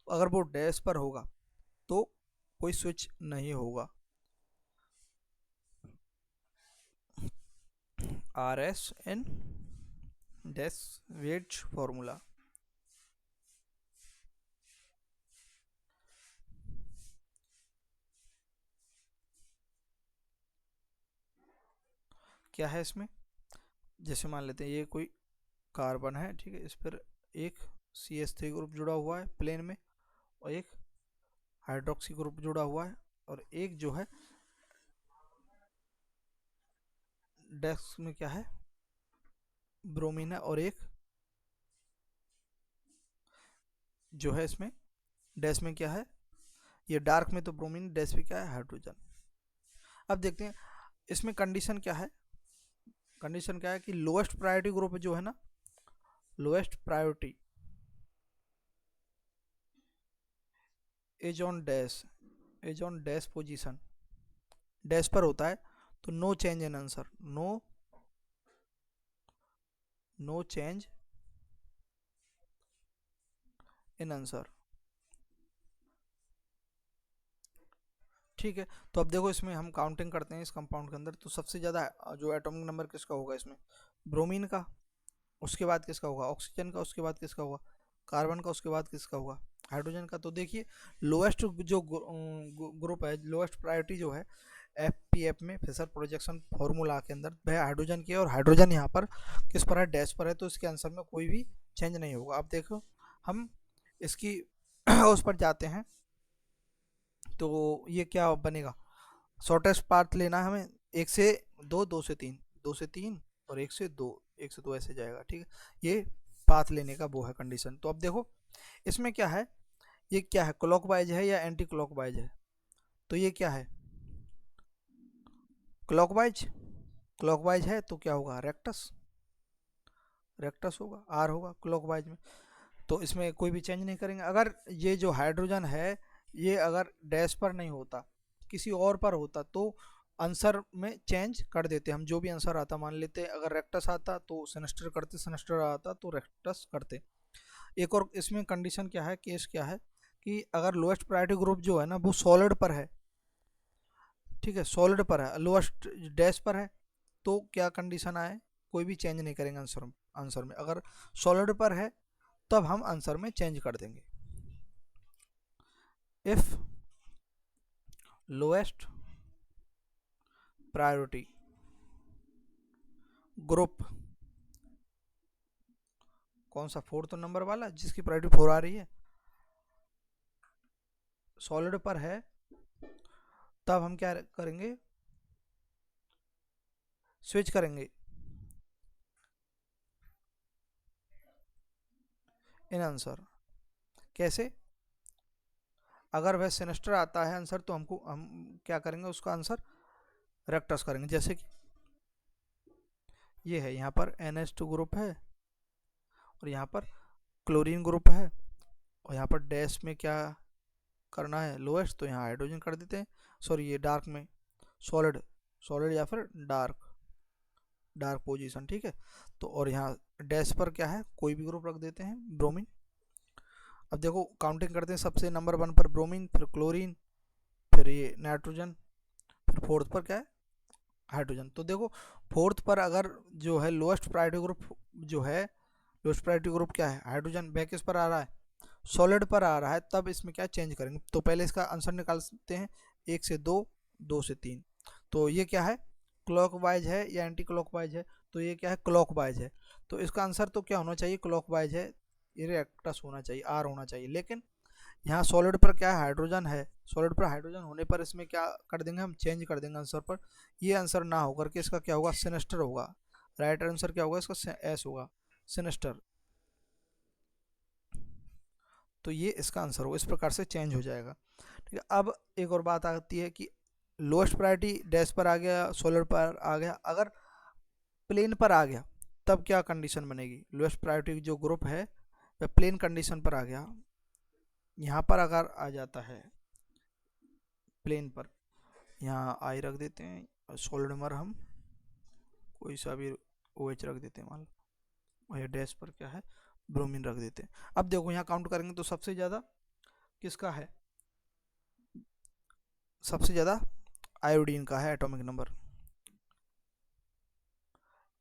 अगर वो डैश पर होगा तो कोई स्विच नहीं होगा, R S N dash wedge formula. क्या है इसमें, जैसे मान लेते हैं ये कोई कार्बन है, ठीक है, इस पर एक सी एच थ्री ग्रुप जुड़ा हुआ है प्लेन में, और एक हाइड्रोक्सी ग्रुप जुड़ा हुआ है, और एक जो है डेस्क में क्या है, ब्रोमीन है, और एक जो है इसमें डैश में क्या है, ये डार्क में तो ब्रोमीन, डैश में क्या है, हाइड्रोजन। अब देखते हैं इसमें कंडीशन क्या है, कंडीशन क्या है कि लोएस्ट प्रायोरिटी ग्रुप जो है ना, lowest priority is on dash position, dash पर होता है, तो no change in answer, no change in answer. ठीक है, तो अब देखो इसमें हम काउंटिंग करते हैं इस कंपाउंड के अंदर, तो सबसे ज़्यादा जो एटॉमिक नंबर किसका होगा इसमें, ब्रोमीन का, उसके बाद किसका होगा, ऑक्सीजन का, उसके बाद किसका होगा, कार्बन का, उसके बाद किसका होगा, हाइड्रोजन का। तो देखिए लोएस्ट जो ग्रुप है, लोएस्ट प्रायोरिटी जो है, FPF में फिशर प्रोजेक्शन फॉर्मूला के अंदर वह हाइड्रोजन की है और हाइड्रोजन यहाँ पर किस पर है, डैश पर है, तो इसके आंसर में कोई भी चेंज नहीं होगा। अब देखो हम इसकी उस पर जाते हैं तो ये क्या बनेगा, शॉर्टेस्ट पाथ लेना है हमें, 1 से 2, 2 से 3, 2 से 3 और 1 से 2, 1 से 2 ऐसे जाएगा, ठीक है। ये पाथ लेने का वो है कंडीशन। तो अब देखो इसमें क्या है, ये क्या है, क्लॉकवाइज है या एंटी क्लॉकवाइज है, तो ये क्या है, क्लॉकवाइज, क्लॉकवाइज है तो क्या होगा, रेक्टस, रेक्टस होगा, आर होगा क्लॉकवाइज में। तो इसमें कोई भी चेंज नहीं करेंगे। अगर ये जो हाइड्रोजन है ये अगर डैश पर नहीं होता किसी और पर होता तो आंसर में चेंज कर देते हम, जो भी आंसर आता मान लेते, अगर रेक्टस आता तो सिनेस्टर करते, सिनेस्टर आता तो रेक्टस करते। एक और इसमें कंडीशन क्या है, केस क्या है कि अगर लोएस्ट प्रायोरिटी ग्रुप जो है ना वो सॉलिड पर है, ठीक है, सॉलिड पर है, लोएस्ट डैश पर है, तो क्या कंडीशन आए, कोई भी चेंज नहीं करेंगे आंसर आंसर में। अगर सॉलिड पर है तब हम आंसर में चेंज कर देंगे। इफ लोएस्ट प्रायोरिटी ग्रुप, कौन सा, 4th नंबर वाला जिसकी प्रायोरिटी 4 आ रही है, सॉलिड पर है, तब हम क्या करेंगे, स्विच करेंगे इन आंसर। कैसे, अगर वह सिनेस्टर आता है आंसर तो हम क्या करेंगे, उसका आंसर रेक्टस करेंगे। जैसे कि ये है, यहाँ पर NH2 ग्रुप है और यहाँ पर क्लोरीन ग्रुप है और यहाँ पर डैश में क्या करना है, लोएस्ट, तो यहाँ हाइड्रोजन कर देते हैं, सॉरी ये डार्क में सॉलिड, सॉलिड या फिर डार्क, डार्क पोजीशन, ठीक है। तो और यहाँ डैश पर क्या है, कोई भी ग्रुप रख देते हैं, ब्रोमीन। अब देखो काउंटिंग करते हैं, सबसे नंबर 1 पर ब्रोमीन, फिर क्लोरीन, फिर ये नाइट्रोजन, फिर 4th पर क्या है, हाइड्रोजन। तो देखो 4th पर अगर जो है लोएस्ट प्रायोरिटी ग्रुप जो है, लोएस्ट प्रायोरिटी ग्रुप क्या है, हाइड्रोजन, वह किस पर आ रहा है, सॉलिड पर आ रहा है, तब इसमें क्या चेंज करेंगे। तो पहले इसका आंसर निकाल सकते हैं, 1 से 2, 2 से 3। तो ये क्या है, क्लॉकवाइज है या एंटी क्लॉकवाइज है, तो ये क्या है, क्लॉकवाइज है। तो इसका आंसर तो क्या होना चाहिए, क्लॉकवाइज है, ये रेक्टस होना चाहिए, आर होना चाहिए। लेकिन यहाँ सॉलिड पर क्या है, हाइड्रोजन है, सॉलिड पर हाइड्रोजन होने पर इसमें क्या कर देंगे, हम चेंज कर देंगे आंसर पर। ये आंसर ना होकर के इसका क्या होगा, सिनेस्टर होगा। राइट आंसर क्या होगा इसका, एस होगा, सिनेस्टर। तो ये इसका आंसर होगा, इस प्रकार से चेंज हो जाएगा, ठीक है। अब एक और बात आती है कि लोएस्ट प्रायोरिटी डैश पर आ गया, सॉलिड पर आ गया, अगर प्लेन पर आ गया तब क्या कंडीशन बनेगी, लोएस्ट प्रायोरिटी जो ग्रुप है वह प्लेन कंडीशन पर आ गया, यहाँ पर अगर आ जाता है प्लेन पर, यहाँ आई रख देते हैं और सॉलिड नंबर हम कोई सा भी OH रख देते हैं मान लो, और ये डैश पर क्या है, ब्रोमीन रख देते हैं। अब देखो यहाँ काउंट करेंगे तो सबसे ज़्यादा किसका है, सबसे ज़्यादा आयोडीन का है एटॉमिक नंबर,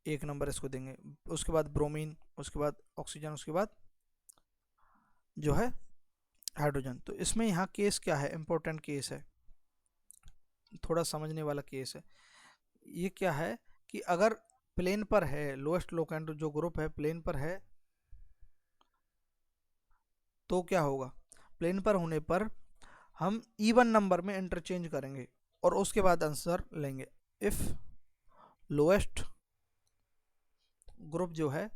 1 नंबर इसको देंगे, उसके बाद ब्रोमीन, उसके बाद ऑक्सीजन, उसके बाद जो है हाइड्रोजन। तो इसमें यहाँ केस क्या है, इंपॉर्टेंट केस है, थोड़ा समझने वाला केस है। ये क्या है कि अगर प्लेन पर है, लोएस्ट लोकेंट जो ग्रुप है प्लेन पर है, तो क्या होगा, प्लेन पर होने पर हम इवन नंबर में इंटरचेंज करेंगे और उसके बाद आंसर लेंगे। इफ लोएस्ट ग्रुप जो है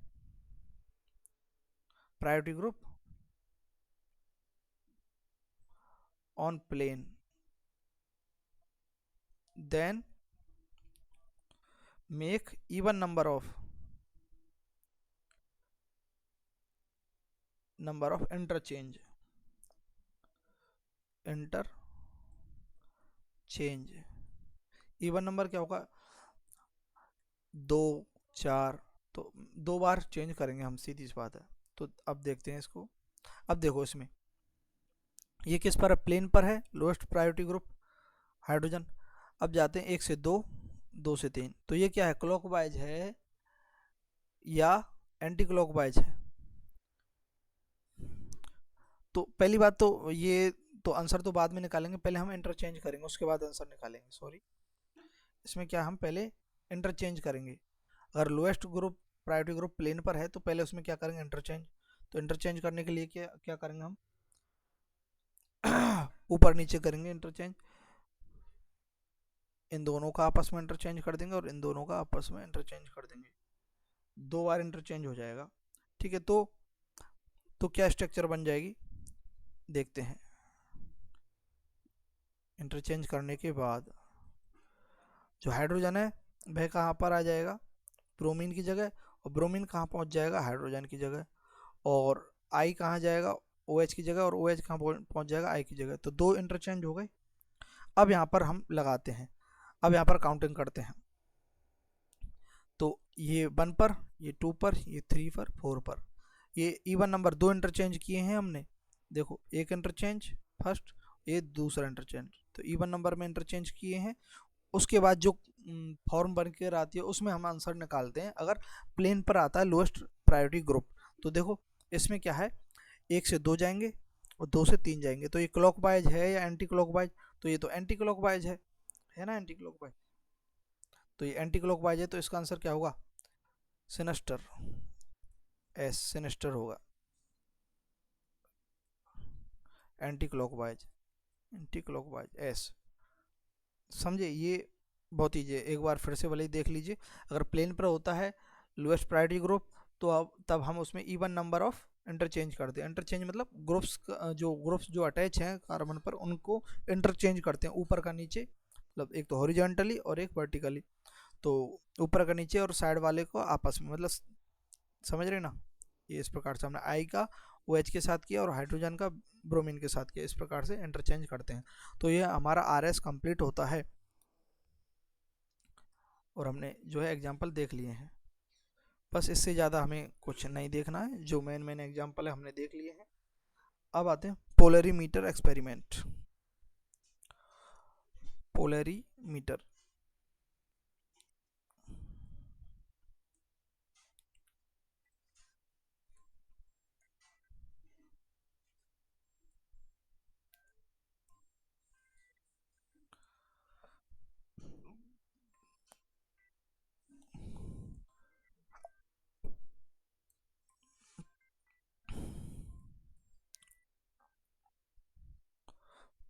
priority group on plane, then make even number of interchange, even number क्या होगा, 2, 4, तो 2 बार चेंज करेंगे हम, सीधी सी बात है। तो अब देखते हैं इसको, अब देखो इसमें ये किस पर है, प्लेन पर है, लोएस्ट प्रायोरिटी ग्रुप हाइड्रोजन। अब जाते हैं 1 से 2, 2 से 3, तो ये क्या है, क्लॉकवाइज है या एंटी क्लॉकवाइज है। तो पहली बात तो ये, तो आंसर तो बाद में निकालेंगे, पहले हम इंटरचेंज करेंगे उसके बाद आंसर निकालेंगे, सॉरी। इसमें क्या हम पहले इंटरचेंज करेंगे। अगर lowest group priority group plane पर है तो पहले उसमें क्या करेंगे, इंटरचेंज। तो इंटरचेंज करने के लिए क्या क्या करेंगे हम ऊपर नीचे करेंगे इंटरचेंज, इन दोनों का आपस में इंटरचेंज कर देंगे और इन दोनों का आपस में इंटरचेंज कर देंगे, 2 बार इंटरचेंज हो जाएगा। ठीक है, तो क्या स्ट्रक्चर बन जाएगी देखते हैं। इंटरचेंज करने के बाद जो हाइड्रोजन है वह कहाँ पर आ जाएगा, ब्रोमीन की जगह, और ब्रोमीन कहाँ पहुँच जाएगा, हाइड्रोजन की जगह, और आई कहाँ जाएगा, ओ OH की जगह, और ओ OH कहाँ पहुँच जाएगा, आई की जगह। तो 2 इंटरचेंज हो गए। अब यहाँ पर हम लगाते हैं, अब यहाँ पर काउंटिंग करते हैं। तो ये 1 पर, ये 2 पर, ये 3 पर, 4 पर, ये इवन नंबर 2 इंटरचेंज किए हैं हमने। देखो एक इंटरचेंज फर्स्ट, ये दूसरा इंटरचेंज, तो इवन नंबर में इंटरचेंज किए हैं। उसके बाद जो फॉर्म बन कर आती है उसमें हम आंसर निकालते हैं अगर प्लेन पर आता है लोएस्ट प्रायोरिटी ग्रुप। तो देखो इसमें क्या है, 1 से 2 जाएंगे और 2 से 3 जाएंगे, तो ये क्लॉकवाइज है या एंटी क्लॉकवाइज, तो ये तो एंटी क्लॉकवाइज है ना, एंटी क्लॉकवाइज। तो ये एंटी क्लॉकवाइज है, तो इसका आंसर क्या होगा, सिनेस्टर, एस सिनेस्टर होगा, anti clockwise, anti clockwise S. समझे, ये बहुत ईजी है, एक बार फिर से भले ही देख लीजिए। अगर प्लेन पर होता है लोएस्ट प्रायोरिटी ग्रुप तो अब तब हम उसमें इवन नंबर ऑफ इंटरचेंज करते हैं। इंटरचेंज मतलब ग्रुप्स जो अटैच हैं कार्बन पर उनको इंटरचेंज करते हैं, ऊपर का नीचे, मतलब एक तो हॉरिजॉन्टली और एक वर्टिकली। तो ऊपर का नीचे और साइड वाले को आपस में, मतलब समझ रहे ना, ये इस प्रकार से हमने आई का ओ OH के साथ किया और हाइड्रोजन का ब्रोमीन के साथ किया, इस प्रकार से इंटरचेंज करते हैं। तो ये हमारा RS कंप्लीट होता है और हमने जो है एग्जाम्पल देख लिए हैं। बस इससे ज़्यादा हमें कुछ नहीं देखना है, जो मेन एग्जाम्पल है हमने देख लिए हैं। अब आते हैं polarimeter experiment. Polarimeter,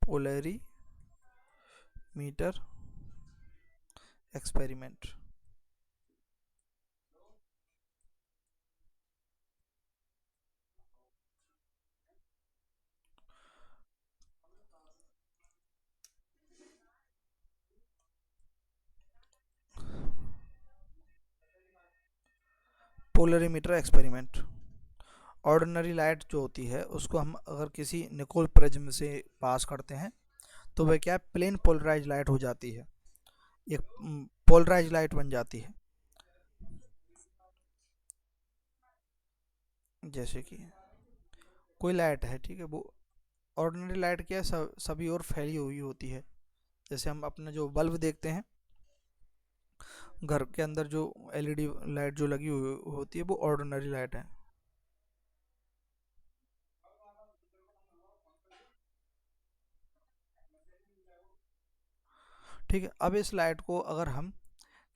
polarimeter experiment. Polarimeter experiment, ordinary light जो होती है उसको हम अगर किसी निकोल प्रिज्म से पास करते हैं तो वह क्या है, प्लेन पोलराइज लाइट हो जाती है, एक पोलराइज लाइट बन जाती है। जैसे कि कोई लाइट है, ठीक है, वो ऑर्डिनरी लाइट क्या है, सभी और फैली हुई होती है। जैसे हम अपना जो बल्ब देखते हैं घर के अंदर, जो LED लाइट जो लगी हुई होती है वो ऑर्डिनरी लाइट है। ठीक है, अब इस लाइट को अगर हम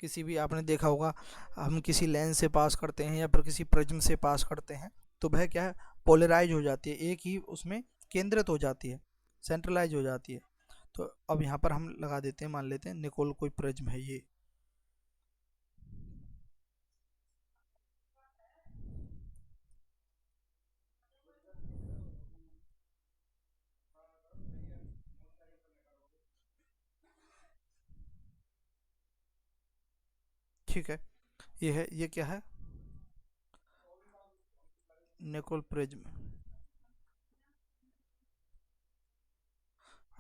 किसी भी, आपने देखा होगा, हम किसी लेंस से पास करते हैं या फिर किसी प्रिज्म से पास करते हैं तो वह क्या है, पोलराइज हो जाती है, एक ही उसमें केंद्रित हो जाती है, सेंट्रलाइज हो जाती है। तो अब यहाँ पर हम लगा देते हैं, मान लेते हैं निकोल कोई प्रिज्म है ये। ठीक है, ये है, ये क्या है, निकोल प्रिज्म।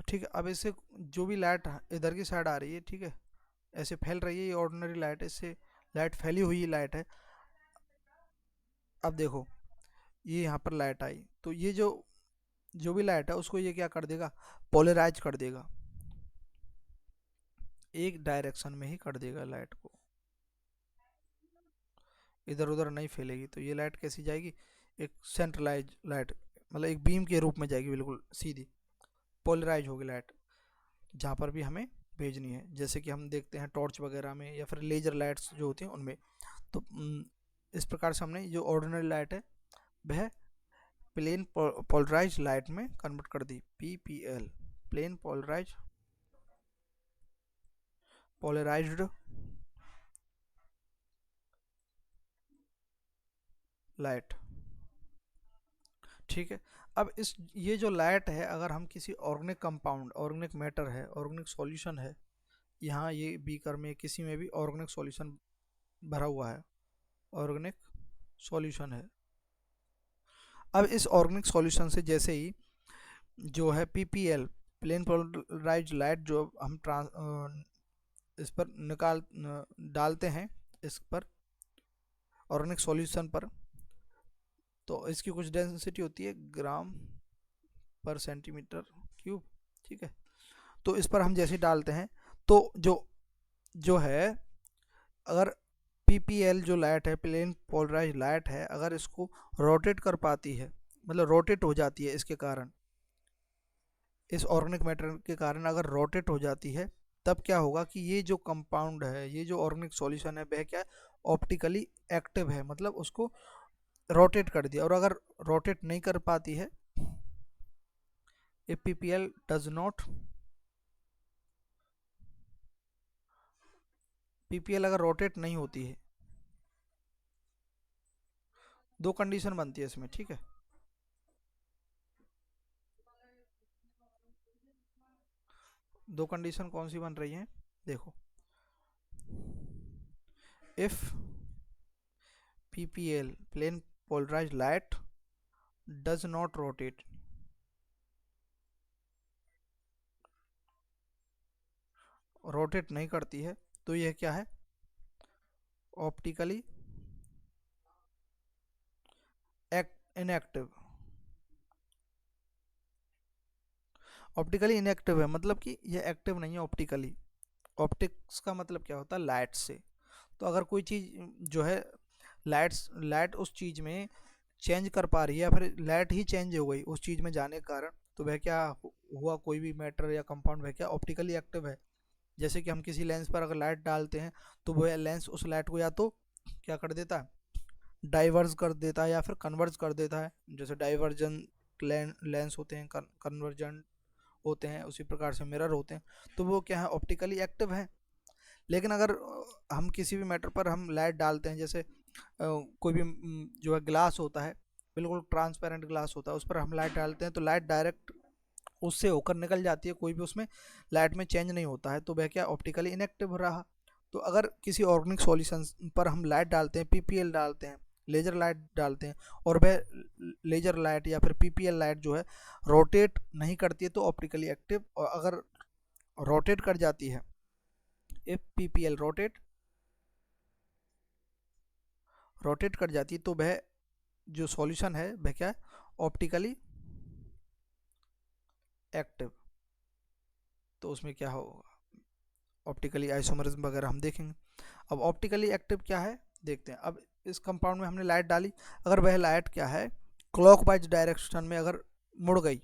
ठीक है, अब इससे जो भी लाइट इधर की साइड आ रही है, ठीक है, ऐसे फैल रही है, ये ऑर्डिनरी लाइट है, इससे लाइट फैली हुई लाइट है। अब देखो ये यहाँ पर लाइट आई तो ये जो भी लाइट है उसको ये क्या कर देगा, पोलराइज कर देगा, एक डायरेक्शन में ही कर देगा लाइट को, इधर उधर नहीं फैलेगी। तो ये लाइट कैसी जाएगी, एक सेंट्रलाइज लाइट, मतलब एक बीम के रूप में जाएगी, बिल्कुल सीधी पोलराइज होगी लाइट, जहाँ पर भी हमें भेजनी है, जैसे कि हम देखते हैं टॉर्च वगैरह में या फिर लेजर लाइट्स जो होती हैं उनमें। तो इस प्रकार से हमने जो ऑर्डिनरी लाइट है वह प्लेन पोलराइज लाइट में कन्वर्ट कर दी, पीपीएल, प्लेन पोलराइज्ड लाइट। ठीक है। अब ये जो लाइट है, अगर हम किसी ऑर्गेनिक कंपाउंड, ऑर्गेनिक मैटर है, ऑर्गेनिक सॉल्यूशन है, यहाँ ये बीकर में किसी में भी ऑर्गेनिक सॉल्यूशन भरा हुआ है, ऑर्गेनिक सॉल्यूशन है। अब इस ऑर्गेनिक सॉल्यूशन से जैसे ही जो है पीपीएल, प्लेन पोलराइज्ड लाइट, जो हम इस पर डालते हैं, इस पर ऑर्गेनिक सॉल्यूशन पर, तो इसकी कुछ डेंसिटी होती है ग्राम पर सेंटीमीटर क्यूब। ठीक है। तो इस पर हम जैसे डालते हैं तो जो है, अगर पीपीएल जो लाइट है, प्लेन पोलराइज लाइट है, अगर इसको रोटेट कर पाती है, मतलब रोटेट हो जाती है इसके कारण, इस ऑर्गेनिक मैटर के कारण अगर रोटेट हो जाती है, तब क्या होगा कि ये जो कंपाउंड है, ये जो ऑर्गेनिक सॉल्यूशन है, वह क्या ऑप्टिकली एक्टिव है, मतलब उसको रोटेट कर दिया। और अगर रोटेट नहीं कर पाती है, if PPL does not, PPL अगर रोटेट नहीं होती है, दो कंडीशन बनती है इसमें। ठीक है। दो कंडीशन कौन सी बन रही है, देखो, if PPL, plane polarise light, does not rotate, rotate नहीं करती है, तो यह क्या है, ऑप्टिकली इनएक्टिव। ऑप्टिकली इनएक्टिव है, मतलब कि यह एक्टिव नहीं है ऑप्टिकली। ऑप्टिक्स का मतलब क्या होता है, लाइट से। तो अगर कोई चीज़ जो है, लाइट उस चीज़ में चेंज कर पा रही है, या फिर लाइट ही चेंज हो गई उस चीज़ में जाने के कारण, तो वह क्या हुआ, कोई भी मैटर या कंपाउंड वह क्या ऑप्टिकली एक्टिव है। जैसे कि हम किसी लेंस पर अगर लाइट डालते हैं, तो वह लेंस उस लाइट को या तो क्या कर देता है, डाइवर्ज कर देता है या फिर कन्वर्ज कर देता है। जैसे डाइवर्जन लेंस होते हैं, कन्वर्जन होते हैं, उसी प्रकार से मिरर होते हैं। तो वो क्या है, ऑप्टिकली एक्टिव है। लेकिन अगर हम किसी भी मैटर पर हम लाइट डालते हैं, जैसे कोई भी जो है ग्लास होता है, बिल्कुल ट्रांसपेरेंट ग्लास होता है, उस पर हम लाइट डालते हैं तो लाइट डायरेक्ट उससे होकर निकल जाती है, कोई भी उसमें लाइट में चेंज नहीं होता है, तो वह क्या ऑप्टिकली इनएक्टिव रहा। तो अगर किसी ऑर्गेनिक सॉल्यूशन पर हम लाइट डालते हैं, पीपीएल डालते हैं, लेजर लाइट डालते हैं, और वह लेजर लाइट या फिर पीपीएल लाइट जो है रोटेट नहीं करती है, तो ऑप्टिकली एक्टिव। और अगर रोटेट कर जाती है, इफ पीपीएल रोटेट कर जाती है, तो वह जो सॉल्यूशन है वह क्या है, ऑप्टिकली एक्टिव। तो उसमें क्या होगा, ऑप्टिकली आइसोमरिज्म वगैरह हम देखेंगे। अब ऑप्टिकली एक्टिव क्या है देखते हैं। अब इस कंपाउंड में हमने लाइट डाली, अगर वह लाइट क्या है, क्लॉकवाइज डायरेक्शन में अगर मुड़ गई,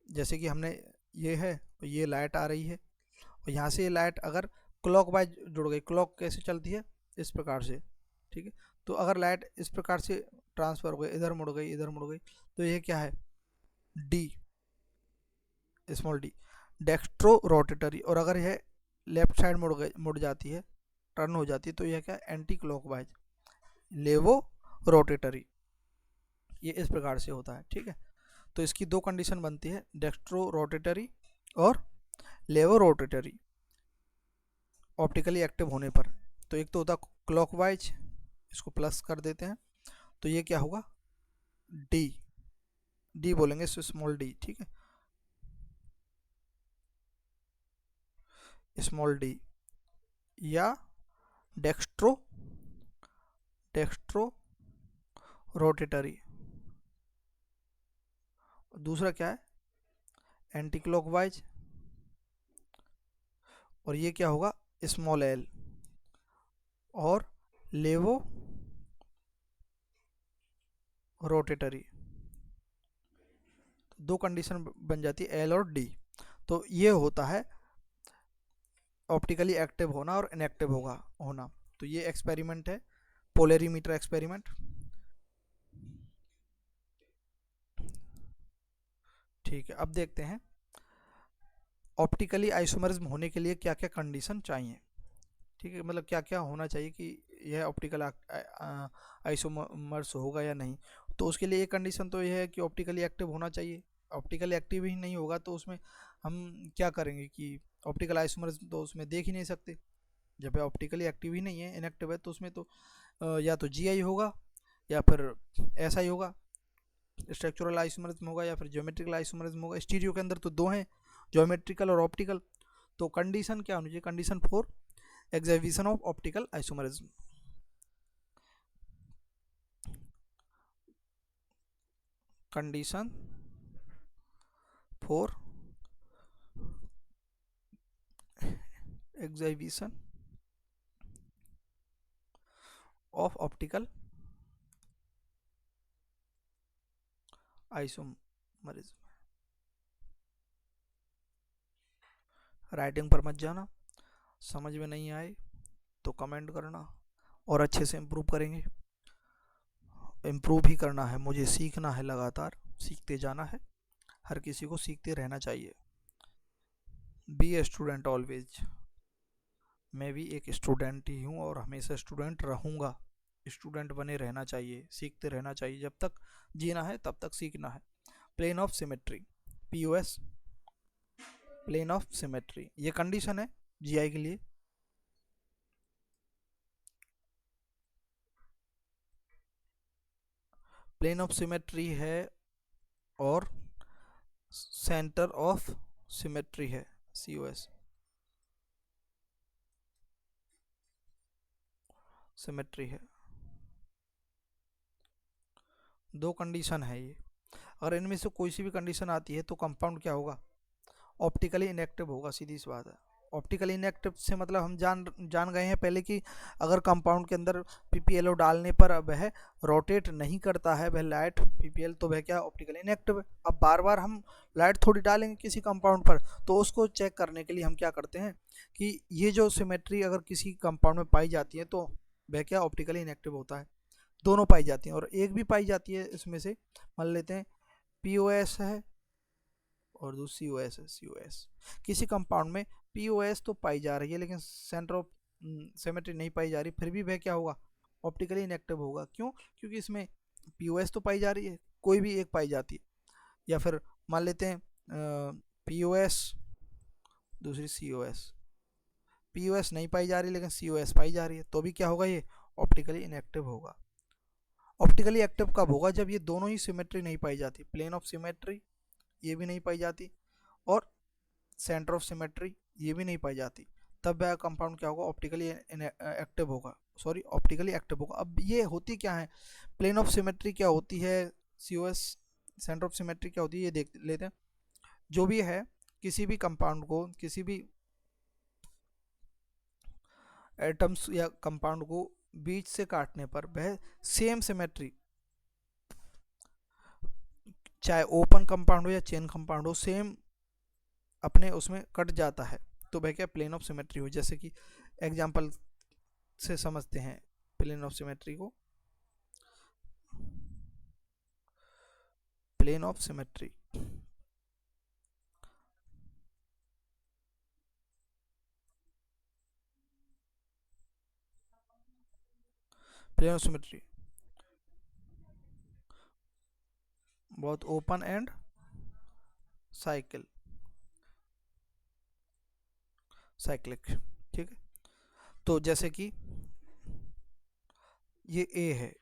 जैसे कि हमने ये है, ये लाइट आ रही है, और यहाँ से ये लाइट अगर क्लॉकवाइज जुड़ गई, क्लॉक कैसे चलती है, इस प्रकार से। ठीक है। तो अगर लाइट इस प्रकार से ट्रांसफर हो गई, इधर मुड़ गई, इधर मुड़ गई, तो ये क्या है, D, small D, dextro rotatory. और अगर यह लेफ्ट साइड मुड़ जाती है, टर्न हो जाती है, तो यह क्या, एंटी क्लॉकवाइज, लेवो रोटेटरी। ये इस प्रकार से होता है। ठीक है। तो इसकी दो कंडीशन बनती है, डेक्स्ट्रो रोटेटरी और लेवो रोटेटरी, ऑप्टिकली एक्टिव होने पर। तो एक तो होता क्लॉकवाइज, इसको प्लस कर देते हैं, तो ये क्या होगा, डी, डी बोलेंगे, स्मॉल डी। ठीक है, स्मॉल डी, या डेक्स्ट्रो डेक्स्ट्रो रोटेटरी। दूसरा क्या है, एंटी क्लॉकवाइज, और ये क्या होगा, स्मॉल एल, और लेवो रोटेटरी। दो कंडीशन बन जाती है, एल और डी। तो ये होता है ऑप्टिकली एक्टिव होना और इनएक्टिव होना। तो ये एक्सपेरिमेंट है, पोलरीमीटर एक्सपेरिमेंट। ठीक है, अब देखते हैं ऑप्टिकली आइसोमरिज्म होने के लिए क्या क्या कंडीशन चाहिए। ठीक है, मतलब क्या क्या होना चाहिए कि यह ऑप्टिकल आइसोमर्स होगा या नहीं। तो उसके लिए एक कंडीशन तो यह है कि ऑप्टिकली एक्टिव होना चाहिए। ऑप्टिकली एक्टिव ही नहीं होगा तो उसमें हम क्या करेंगे कि ऑप्टिकल आइसोमर्स तो उसमें देख ही नहीं सकते। जब ऑप्टिकली एक्टिव ही नहीं है, इनएक्टिव है, तो उसमें तो या तो जीआई होगा या फिर ऐसा ही होगा, स्ट्रक्चरल आइसोमरिज्म होगा या फिर ज्योमेट्रिकल आइसोमरिज्म होगा। स्टीरियो के अंदर तो दो हैं, ज्योमेट्रिकल और ऑप्टिकल। तो कंडीशन क्या होनी चाहिए? Condition 4, exhibition of optical isomerism. Condition 4, exhibition of optical isomerism. Writing पर मत जाना, समझ में नहीं आए तो कमेंट करना और अच्छे से इम्प्रूव करेंगे। इम्प्रूव ही करना है, मुझे सीखना है, लगातार सीखते जाना है, हर किसी को सीखते रहना चाहिए। Be a student always. मैं भी एक स्टूडेंट ही हूँ और हमेशा स्टूडेंट रहूँगा। स्टूडेंट बने रहना चाहिए, सीखते रहना चाहिए, जब तक जीना है तब तक सीखना है। Plane of symmetry, POS, plane of symmetry, ये कंडीशन है जीआई के लिए। प्लेन ऑफ सिमेट्री है और सेंटर ऑफ सिमेट्री है, सीओएस, सिमेट्री है। दो कंडीशन है ये। अगर इनमें से कोई सी भी कंडीशन आती है तो कंपाउंड क्या होगा? ऑप्टिकली इनएक्टिव होगा, सीधी सी बात है। ऑप्टिकली इनएक्टिव से मतलब हम जान गए हैं पहले कि अगर कंपाउंड के अंदर पीपीएलओ डालने पर वह रोटेट नहीं करता है, वह लाइट पीपीएल, तो वह क्या ऑप्टिकली इनएक्टिव है। अब बार बार हम लाइट थोड़ी डालेंगे किसी कंपाउंड पर, तो उसको चेक करने के लिए हम क्या करते हैं कि ये जो सिमेट्री अगर किसी कंपाउंड में पाई जाती है तो वह क्या ऑप्टिकली इनएक्टिव होता है। दोनों पाई जाती हैं और एक भी पाई जाती है इसमें से, मान लेते हैं पीओएस है और दूसरी ओएस है, सीओएस। किसी कंपाउंड में पीओएस तो पाई जा रही है लेकिन सेंटर ऑफ सिमेट्री नहीं पाई जा रही, फिर भी वह क्या होगा? ऑप्टिकली इनएक्टिव होगा। क्यों? क्योंकि इसमें पीओएस तो पाई जा रही है, कोई भी एक पाई जाती है। या फिर मान लेते हैं पीओएस, दूसरी सीओएस, पीओएस नहीं पाई जा रही लेकिन सीओएस पाई जा रही है, तो भी क्या होगा? ये ऑप्टिकली इनएक्टिव होगा। ऑप्टिकली एक्टिव कब होगा? जब ये दोनों ही सिमेट्री नहीं पाई जाती, प्लेन ऑफ सिमेट्री ये भी नहीं पाई जाती और सेंटर ऑफ सिमेट्री ये भी नहीं पाई जाती, तब वह कंपाउंड क्या होगा? ऑप्टिकली एक्टिव होगा, सॉरी ऑप्टिकली एक्टिव होगा। अब ये होती क्या है? प्लेन ऑफ सिमेट्री क्या होती है, सीओएस, सेंटर ऑफ सिमेट्री क्या होती है, ये देख लेते हैं। जो भी है, किसी भी कंपाउंड को, किसी भी एटम्स या कंपाउंड को बीच से काटने पर वह सेम सिमेट्री, चाहे ओपन कंपाउंड हो या चेन कंपाउंड हो, सेम अपने उसमें कट जाता है, तो वह क्या प्लेन ऑफ सिमेट्री हो। जैसे कि एग्जांपल से समझते हैं प्लेन ऑफ सिमेट्री को। Plane of symmetry, plane of symmetry बहुत ओपन एंड साइकिल, साइक्लिक। ठीक है, तो जैसे कि ये ए है,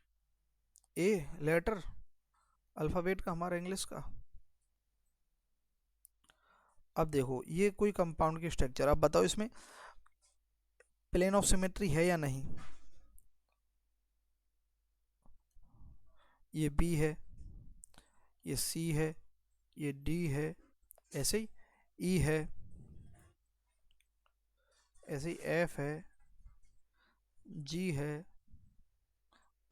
ए लेटर अल्फ़ाबेट का हमारा इंग्लिश का। अब देखो ये कोई कंपाउंड की स्ट्रक्चर, अब बताओ इसमें प्लेन ऑफ सिमेट्री है या नहीं? ये बी है, ये सी है, ये डी है, ऐसे ही ई है, ऐसे ही एफ है, जी है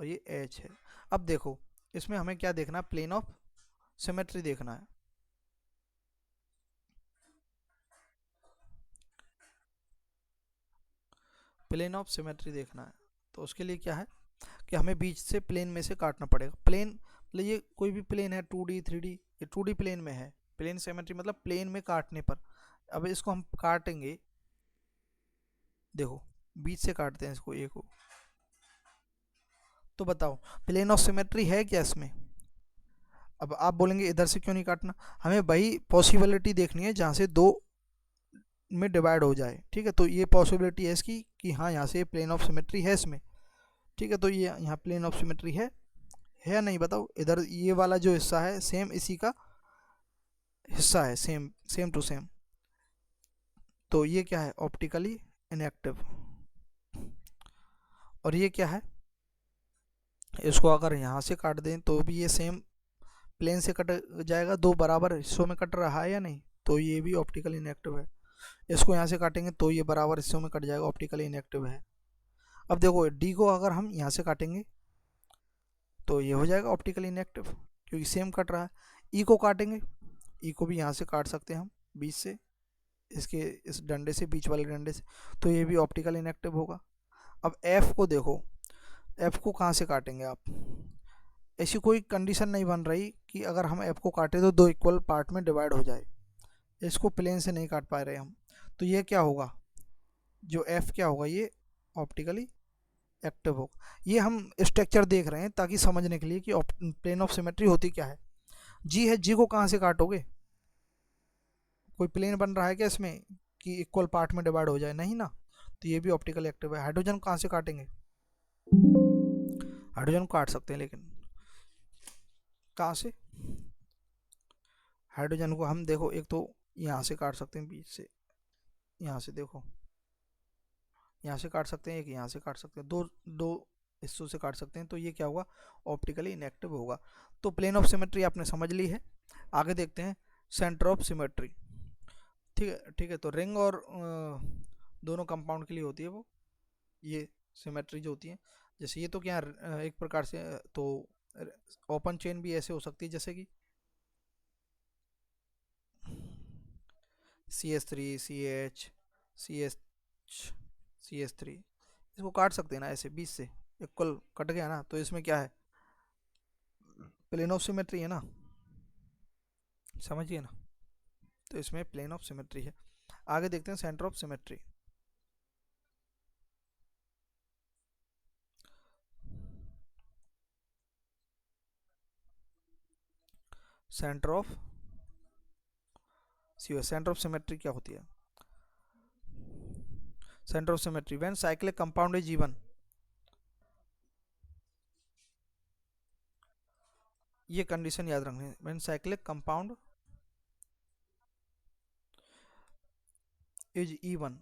और ये एच है। अब देखो इसमें हमें क्या देखना है? प्लेन ऑफ सिमेट्री देखना है। प्लेन ऑफ सिमेट्री देखना है तो उसके लिए क्या है कि हमें बीच से प्लेन में से काटना पड़ेगा। प्लेन मतलब ये कोई भी प्लेन है 2D 3D, ये 2D प्लेन में है। प्लेन सिमेट्री मतलब प्लेन में काटने पर। अब इसको हम काटेंगे, देखो बीच से काटते हैं इसको ए को, तो बताओ प्लेन ऑफ सिमेट्री है क्या इसमें? अब आप बोलेंगे इधर से क्यों नहीं काटना, हमें वही पॉसिबिलिटी देखनी है जहाँ से दो में डिवाइड हो जाए। ठीक है, तो ये पॉसिबिलिटी है इसकी कि हाँ यहाँ से प्लेन ऑफ सिमेट्री है इसमें। ठीक है, तो ये यहाँ प्लेन ऑफ सिमेट्री है या नहीं बताओ? इधर ये वाला जो हिस्सा है सेम इसी का हिस्सा है, सेम सेम टू सेम। तो ये क्या है? Optically inactive. और ये क्या है? इसको अगर यहाँ से काट दें तो भी ये सेम प्लेन से कट जाएगा, दो बराबर हिस्सों में कट रहा है या नहीं? तो ये भी ऑप्टिकली इनएक्टिव है। इसको यहाँ से काटेंगे तो ये बराबर हिस्सों में कट जाएगा, ऑप्टिकली इनएक्टिव है। अब देखो डी को अगर हम यहाँ से काटेंगे तो ये हो जाएगा ऑप्टिकली इनएक्टिव, क्योंकि सेम कट रहा है। ई को काटेंगे, ई को भी यहाँ से काट सकते हैं हम बीच से, इसके इस डंडे से, बीच वाले डंडे से, तो ये भी ऑप्टिकल इनएक्टिव होगा। अब एफ को देखो, एफ को कहाँ से काटेंगे आप? ऐसी कोई कंडीशन नहीं बन रही कि अगर हम एफ को काटें तो दो इक्वल पार्ट में डिवाइड हो जाए। इसको प्लेन से नहीं काट पा रहे हम, तो ये क्या होगा? जो एफ क्या होगा? ये ऑप्टिकली एक्टिव होगा। ये हम स्ट्रक्चर देख रहे हैं ताकि समझने के लिए कि प्लेन ऑफ सिमेट्री होती क्या है। जी है, जी को कहाँ से काटोगे? कोई प्लेन बन रहा है क्या इसमें कि इक्वल पार्ट में डिवाइड हो जाए? नहीं ना, तो ये भी ऑप्टिकल एक्टिव है। हाइड्रोजन कहाँ से काटेंगे? हाइड्रोजन को काट सकते हैं, लेकिन कहाँ से? हाइड्रोजन को हम देखो एक तो यहाँ से काट सकते हैं बीच से, यहाँ से देखो, यहाँ से काट सकते हैं, एक यहाँ से काट सकते हैं, दो दो हिस्सों से काट सकते हैं। तो ये क्या होगा? ऑप्टिकली इनएक्टिव होगा। तो प्लेन ऑफ सिमेट्री आपने समझ ली है। आगे देखते हैं सेंटर ऑफ सिमेट्री। ठीक है, ठीक है, तो रिंग और दोनों कंपाउंड के लिए होती है वो, ये सिमेट्री जो होती है। जैसे ये तो क्या एक प्रकार से तो ओपन चेन भी ऐसे हो सकती है, जैसे कि CH3 CH CH CH3, इसको काट सकते हैं ना ऐसे बीच से, इक्वल कट गया ना, तो इसमें क्या है? प्लेन ऑफ सिमेट्री है ना, समझिए ना, तो इसमें प्लेन ऑफ सिमेट्री है। आगे देखते हैं centre of symmetry. Centre of centre of symmetry क्या होती है? Centre of symmetry when cyclic compound is even, ये कंडीशन याद रखनी है। When cyclic compound is even,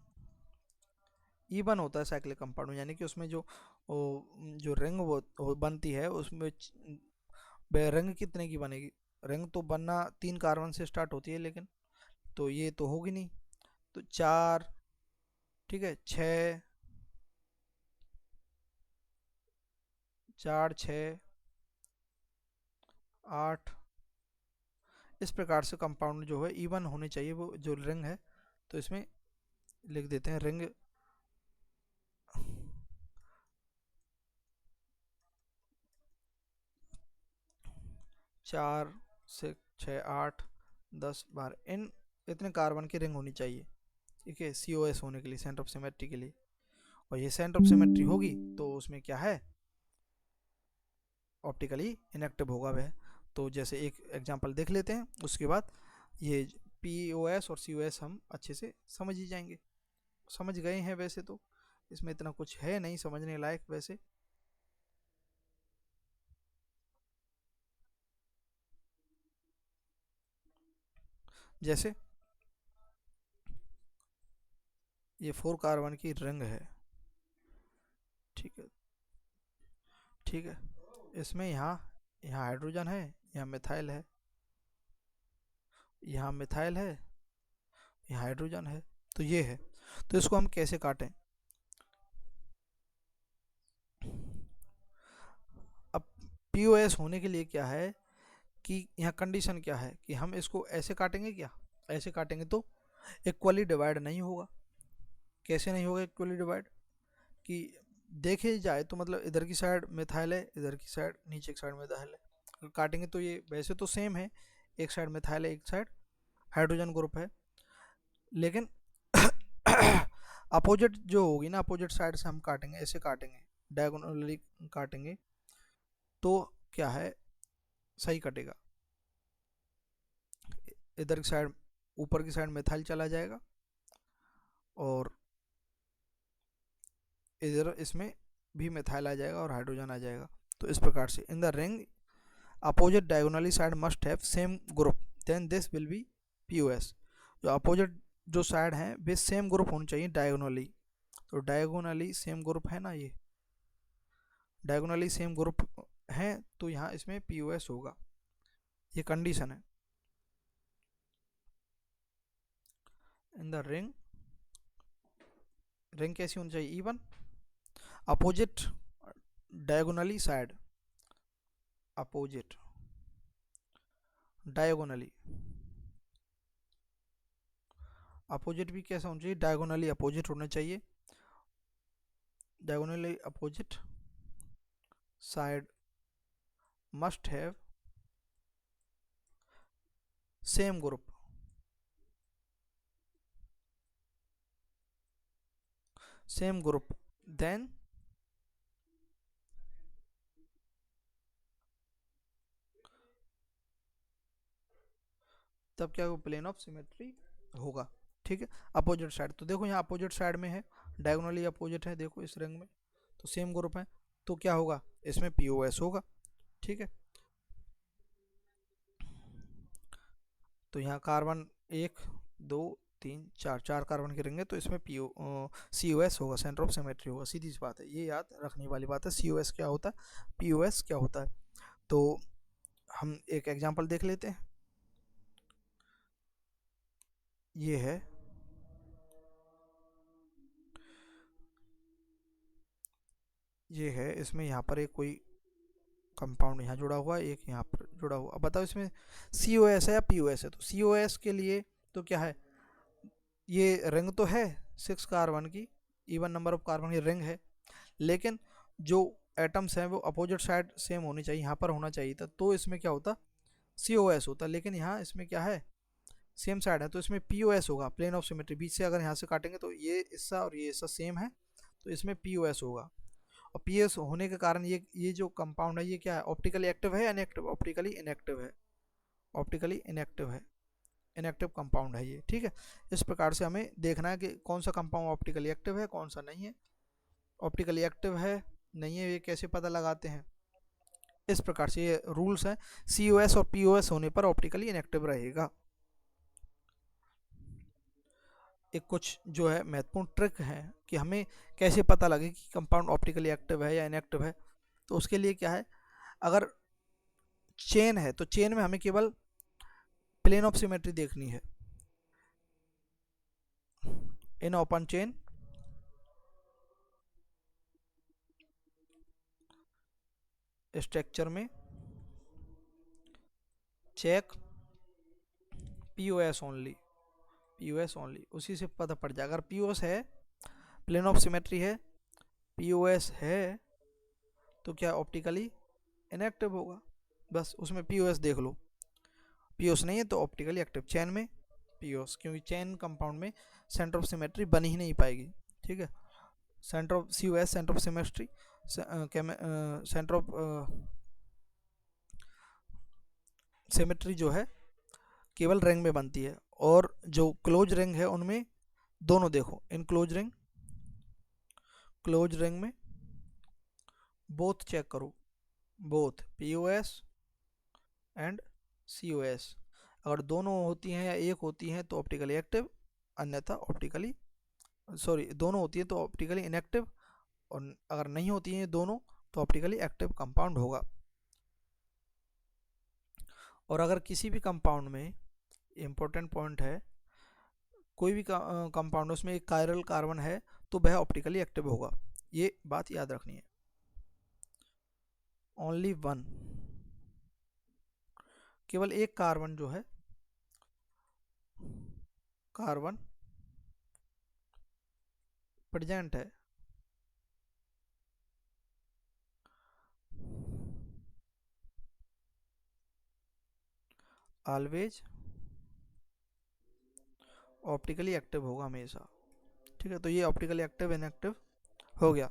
even होता है साइक्लिक कंपाउंड, यानी कि उसमें जो रिंग वो बनती है उसमें रिंग कितने की बनेगी? रिंग तो बनना 3 कार्बन से स्टार्ट होती है, लेकिन तो ये तो होगी नहीं, तो 4, ठीक है, 6, 4 6 8, इस प्रकार से कंपाउंड जो है इवन होने चाहिए वो जो रिंग है। तो इसमें लिख देते हैं रिंग 4 6 6 8 10 12, इन इतने कार्बन की रिंग होनी चाहिए। ठीक है, COS होने के लिए, सेंटर ऑफ सिमेट्री के लिए। और ये सेंटर ऑफ सिमेट्री होगी तो उसमें क्या है? ऑप्टिकली इनएक्टिव होगा वह। तो जैसे एक एग्जांपल देख लेते हैं, उसके बाद ये POS और COS हम अच्छे से समझ ही जाएंगे। समझ गए हैं वैसे तो, इसमें इतना कुछ है नहीं समझने लायक वैसे। जैसे ये 4 कार्बन की रिंग है, ठीक है, ठीक है, इसमें यहाँ यहाँ हाइड्रोजन है, यहाँ मिथाइल है, यहाँ मिथाइल है, यहाँ हाइड्रोजन है, तो ये है। तो इसको हम कैसे काटें? अब POS होने के लिए क्या है कि यहाँ कंडीशन क्या है कि हम इसको ऐसे काटेंगे, क्या ऐसे काटेंगे तो इक्वली डिवाइड नहीं होगा। कैसे नहीं होगा इक्वली डिवाइड? कि देखे जाए तो मतलब इधर की साइड मिथाइल है, इधर की साइड नीचे की साइड मिथाइल है। अगर काटेंगे तो ये वैसे तो सेम है, एक साइड मिथाइल है, एक साइड हाइड्रोजन ग्रुप है, लेकिन अपोजिट जो होगी ना, अपोजिट साइड से हम काटेंगे, ऐसे काटेंगे, डायगोनली काटेंगे तो क्या है, सही कटेगा। इधर की साइड, ऊपर की साइड मिथाइल चला जाएगा और इधर इसमें भी मिथाइल आ जाएगा और हाइड्रोजन आ जाएगा। तो इस प्रकार से in the ring opposite diagonally side must have same group, then this will be POS. जो अपोजिट जो साइड है वे सेम ग्रुप होनी चाहिए डायगोनली, तो डायगोनली सेम ग्रुप है ना, ये डायगोनली सेम ग्रुप है, तो यहाँ इसमें पीओएस होगा, ये कंडीशन है। इन द रिंग, रिंग कैसी होनी चाहिए, even, opposite diagonally side, opposite diagonally, opposite भी कैसा होना चाहिए, डायगोनली अपोजिट होना चाहिए, diagonally opposite side must have same group, same group, then तब क्या प्लेन ऑफ सिमेट्री होगा। ठीक है, अपोजिट साइड, तो देखो यहाँ अपोजिट साइड में है, डायगोनली अपोजिट है, देखो इस रंग में, तो सेम ग्रुप है, तो क्या होगा, इसमें पीओएस होगा। ठीक है, तो यहाँ कार्बन 1 2 3 4, 4 कार्बन के रहेंगे, तो इसमें सी ओ एस होगा, सेंटर ऑफ सिमेट्री होगा, सीधी सी बात है, ये याद रखने वाली बात है, सी ओ एस क्या होता है, पी ओ एस क्या होता है। तो हम एक एग्जाम्पल देख लेते हैं, ये है, ये है, इसमें यहाँ पर एक कोई कंपाउंड यहाँ जुड़ा हुआ है, एक यहाँ पर जुड़ा हुआ, अब बताओ इसमें सी ओ एस है या पी ओ एस है। तो सी ओ एस के लिए तो क्या है, ये रिंग तो है 6 कार्बन की, इवन नंबर ऑफ कार्बन की रिंग है, लेकिन जो एटम्स हैं वो अपोजिट साइड सेम होनी चाहिए, यहाँ पर होना चाहिए था, तो इसमें क्या होता, सी ओ एस होता, लेकिन यहाँ इसमें क्या है, सेम साइड है, तो इसमें पी ओ एस होगा, प्लेन ऑफ सिमेट्री, बीच से अगर यहाँ से काटेंगे तो ये हिस्सा और ये हिस्सा सेम है, तो इसमें पी ओ एस होगा। और पी एस होने के कारण ये जो कंपाउंड है ये क्या है, ऑप्टिकली एक्टिव है या इनएक्टिव, ऑप्टिकली इनएक्टिव है, ऑप्टिकली इनएक्टिव है, इनएक्टिव कंपाउंड है ये। ठीक है, इस प्रकार से हमें देखना है कि कौन सा कंपाउंड ऑप्टिकली एक्टिव है, कौन सा नहीं है। ऑप्टिकली एक्टिव है नहीं है, ये कैसे पता लगाते हैं, इस प्रकार से ये रूल्स हैं, सी ओ एस और पी ओ एस होने पर ऑप्टिकली इनएक्टिव रहेगा। एक कुछ जो है महत्वपूर्ण ट्रिक है कि हमें कैसे पता लगे कि कंपाउंड ऑप्टिकली एक्टिव है या इनएक्टिव है, तो उसके लिए क्या है, अगर चेन है तो चेन में हमें केवल प्लेन ऑफ सिमेट्री देखनी है, इन ओपन चेन स्ट्रक्चर में check P O S only, P O S only, उसी से पता पड़ जाएगा, अगर पी ओ एस है, प्लेन ऑफ सिमेट्री है, पी ओ एस है, तो क्या ऑप्टिकली इनएक्टिव होगा, बस उसमें पी ओ एस देख लो। पी ओ एस नहीं है तो ऑप्टिकली एक्टिव, चैन में पी ओ एस, क्योंकि चैन कंपाउंड में सेंटर ऑफ सिमेट्री बन ही नहीं पाएगी। ठीक है, centre of C O S, centre of symmetry, centre of symmetry जो है केवल रिंग में बनती है, और जो क्लोज रिंग है उनमें दोनों देखो, in close ring, close ring में बोथ चेक करो, both P O S and C O S, अगर दोनों होती हैं या एक होती हैं तो ऑप्टिकली एक्टिव, अन्यथा ऑप्टिकली, सॉरी दोनों होती है तो ऑप्टिकली इनएक्टिव, और अगर नहीं होती हैं दोनों तो ऑप्टिकली एक्टिव कंपाउंड होगा। और अगर किसी भी कंपाउंड में, इंपॉर्टेंट पॉइंट है, कोई भी कंपाउंड उसमें एक कायरल कार्बन है तो वह ऑप्टिकली एक्टिव होगा, ये बात याद रखनी है। ओनली वन, केवल एक कार्बन जो है, कार्बन प्रेजेंट है ऑलवेज ऑप्टिकली एक्टिव होगा हमेशा। ठीक है, तो ये ऑप्टिकली एक्टिव इनएक्टिव हो गया।